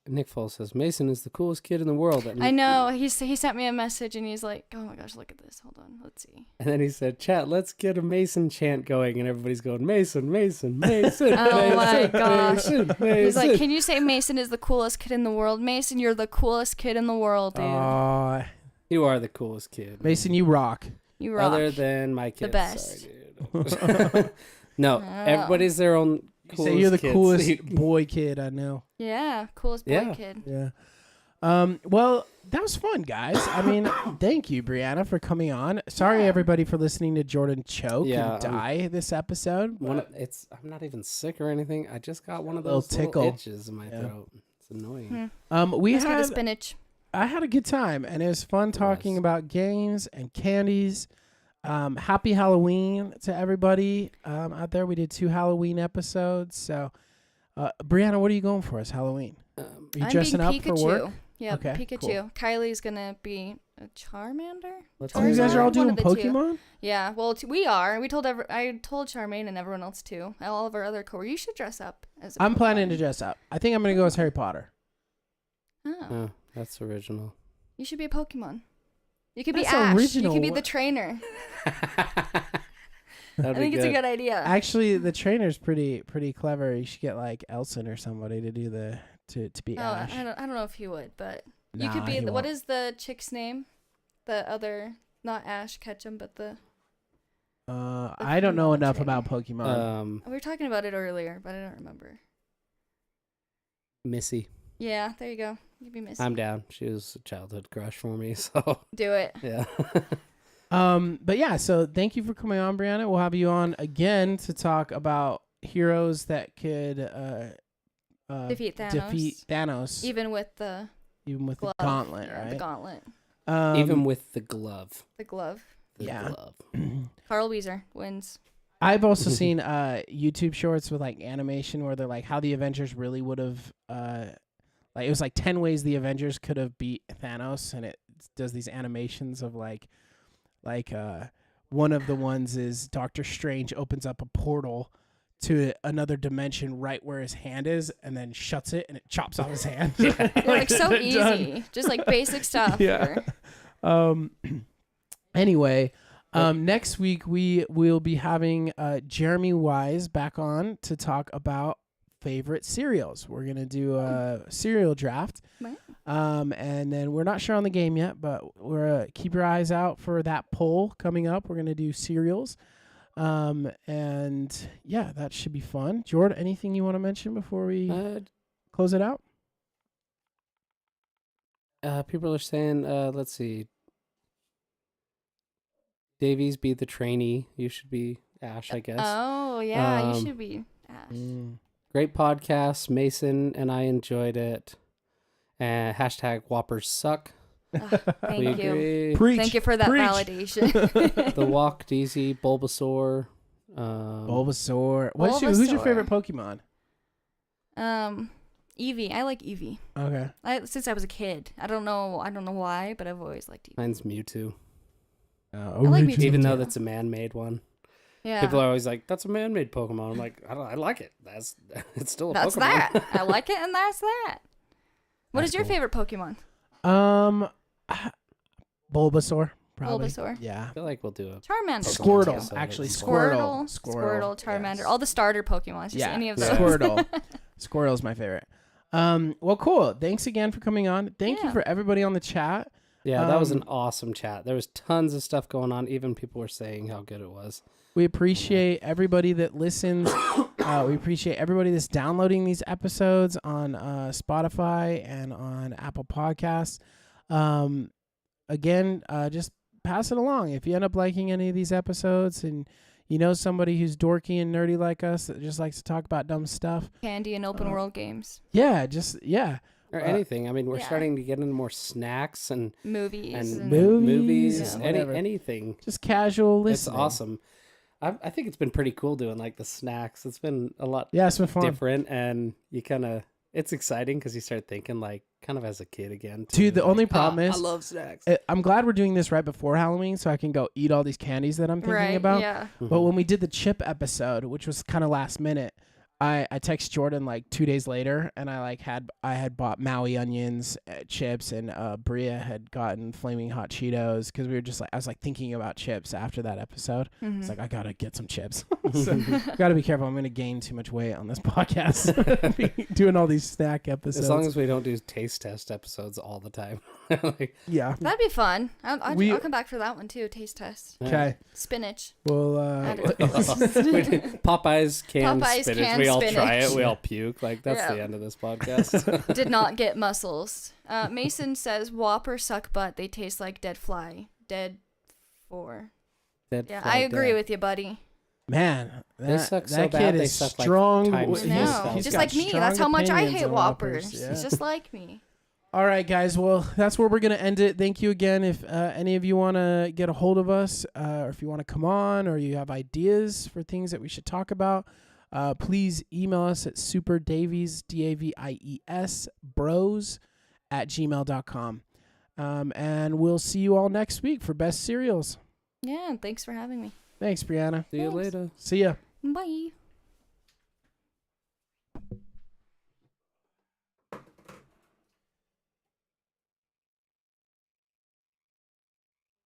Nick Foles says Mason is the coolest kid in the world. And I know. He sent me a message and he's like, "Oh my gosh, look at this. Hold on, let's see." And then he said, "Chat, let's get a Mason chant going," and everybody's going, "Mason, Mason, Mason." Oh my Mason, gosh. Mason, He's Mason." like, "Can you say Mason is the coolest kid in the world? Mason, you're the coolest kid in the world, dude. Aw, You are the coolest kid. Mason, you rock. You rock." Other than my kids. best. Sorry, dude. No, everybody's their own You coolest say you're the kids. coolest boy kid I know. Yeah, coolest boy Yeah. kid. Yeah. Well, that was fun, guys. I mean, thank you, Brianna, for coming on. Sorry, Yeah. everybody, for listening to Jordan choke Yeah, and die this episode. I'm not even sick or anything. I just got one of Little those tickle. little itches in my Yeah. throat. It's annoying. We Let's get the had spinach. I had a good time, and it was fun talking Yes. about games and candies. Happy Halloween to everybody out there. We did 2 Halloween episodes. So, Brianna, what are you going for as Halloween? Are you I'm dressing being up Pikachu. for work? Yeah, Okay, Pikachu. Kylie's gonna be a Charmander. Let's Oh, you guys are all One doing of the two. Pokemon? Yeah, well, we are. We told I told Charmaine and everyone else too. All of our other coworkers. You should dress up as. A I'm planning to Pokemon. dress up. I think I'm going to go as Harry Potter. Oh, Oh, that's original. you should be a Pokemon. You could be That's Ash. original. You could be the trainer. I think it's a good idea. Actually, the trainer's pretty clever. You should get like Elson or somebody to do to be Oh, Ash. I don't know if he would, but you Nah, could be. he What won't. is the chick's name? The other, not Ash Ketchum, but the. I don't know female enough trainer. about Pokemon. We were talking about it earlier, but I don't remember. Missy. Yeah, there you go. You'd be missing. I'm down. She was a childhood crush for me, so Do it. yeah. But yeah, so thank you for coming on, Brianna. We'll have you on again to talk about heroes that could Defeat Thanos. Even Even with the with glove. the gauntlet, Yeah, right? the gauntlet. Even with the glove. The glove. The Yeah. glove. Carl Weezer wins. I've also seen YouTube shorts with like animation where they're like how the Avengers really would have like it was like 10 ways the Avengers could have beat Thanos, and it does these animations of like one of the ones is Doctor Strange opens up a portal to another dimension right where his hand is and then shuts it and it chops off his hand. Like so done. easy. Just like basic stuff. Yeah. Anyway, next week we will be having Jeremy Wise back on to talk about favorite cereals. We're gonna do a cereal draft. Wow. And then we're not sure on the game yet, but we're keep your eyes out for that poll coming up. We're gonna do cereals. And yeah, that should be fun. Jordan, anything you want to mention before we close it out? People are saying, let's see. Davies be the trainee. You should be Ash, I guess. Oh, yeah. You should be Ash. Great podcast. Mason and I enjoyed it. Hashtag Whoppers suck. Thank We you. agree. Preach. Thank you for that Preach. validation. The Walk, Deezy, Bulbasaur. Bulbasaur. Who's your favorite Pokemon? Eevee. I like Eevee. Okay. Since I was a kid. I don't know why, but I've always liked Eevee. Mine's Mewtwo. I like Mewtwo. Even though too. that's a man-made one. Yeah. People are always like, that's a man-made Pokemon. I'm like, I like it. It's still a That's Pokemon. that. I like it, and that's that. What That's is your cool. favorite Pokemon? Bulbasaur. Probably. Bulbasaur. Yeah. I feel like we'll do a Charmander. Squirtle. episode. Actually, Squirtle. Squirtle. Charmander. Yes. All the starter Pokemon. Just Yeah. any of those. Squirtle. Squirtle's my favorite. Well, cool. Thanks again for coming on. Thank you Yeah. for everybody on the chat. Yeah, that was an awesome chat. There was tons of stuff going on. Even people were saying how good it was. We appreciate everybody that listens. We appreciate everybody that's downloading these episodes on Spotify and on Apple Podcasts. Again, just pass it along. If you end up liking any of these episodes and you know somebody who's dorky and nerdy like us that just likes to talk about dumb stuff. Candy and open world games. Yeah, Or anything. I mean, we're yeah. starting to get into more snacks and Movies. Movies, movies, whatever. anything. just casual It's listening. awesome. I think it's been pretty cool doing like the snacks. It's been a lot Yeah, it's been fun. different, and you kind of it's exciting because you start thinking like kind of as a kid again. Too. Dude, the only problem is I love snacks. I'm glad we're doing this right before Halloween so I can go eat all these candies that I'm thinking Right. about. Yeah. But when we did the chip episode, which was kind of last minute, I text Jordan like 2 days later, and I had bought Maui onions, chips, and Bria had gotten flaming hot Cheetos because we were just like I was like thinking about chips after that episode. Mhm. It's like I gotta get some chips. So gotta be careful. I'm gonna gain too much weight on this podcast doing all these snack episodes. As long as we don't do taste test episodes all the time. Like, yeah. That'd be fun. I'll come back for that one too. Taste test. Okay. Spinach. Well, Popeyes canned Popeyes spinach. canned We all try spinach. it. We all puke. Like that's Yeah. the end of this podcast. Did not get muscles. Mason says Whopper suck butt. They taste like dead fly. Dead for. Dead Yeah, fly I agree dead. with you, buddy. man, They suck so that bad, kid they is suck, like, strong. times I He's- know. he's Just got like me. strong That's how much I opinions hate on Whoppers. Yeah. He's just like me. All right, guys. Well, that's where we're going to end it. Thank you again. If any of you want to get a hold of us, or if you want to come on, or you have ideas for things that we should talk about, please email us at superdavies, DAVIES, bros@gmail.com. And we'll see you all next week for Best Cereals. Yeah, thanks for having me. Thanks, Brianna. See you Thanks. later. See ya. Bye.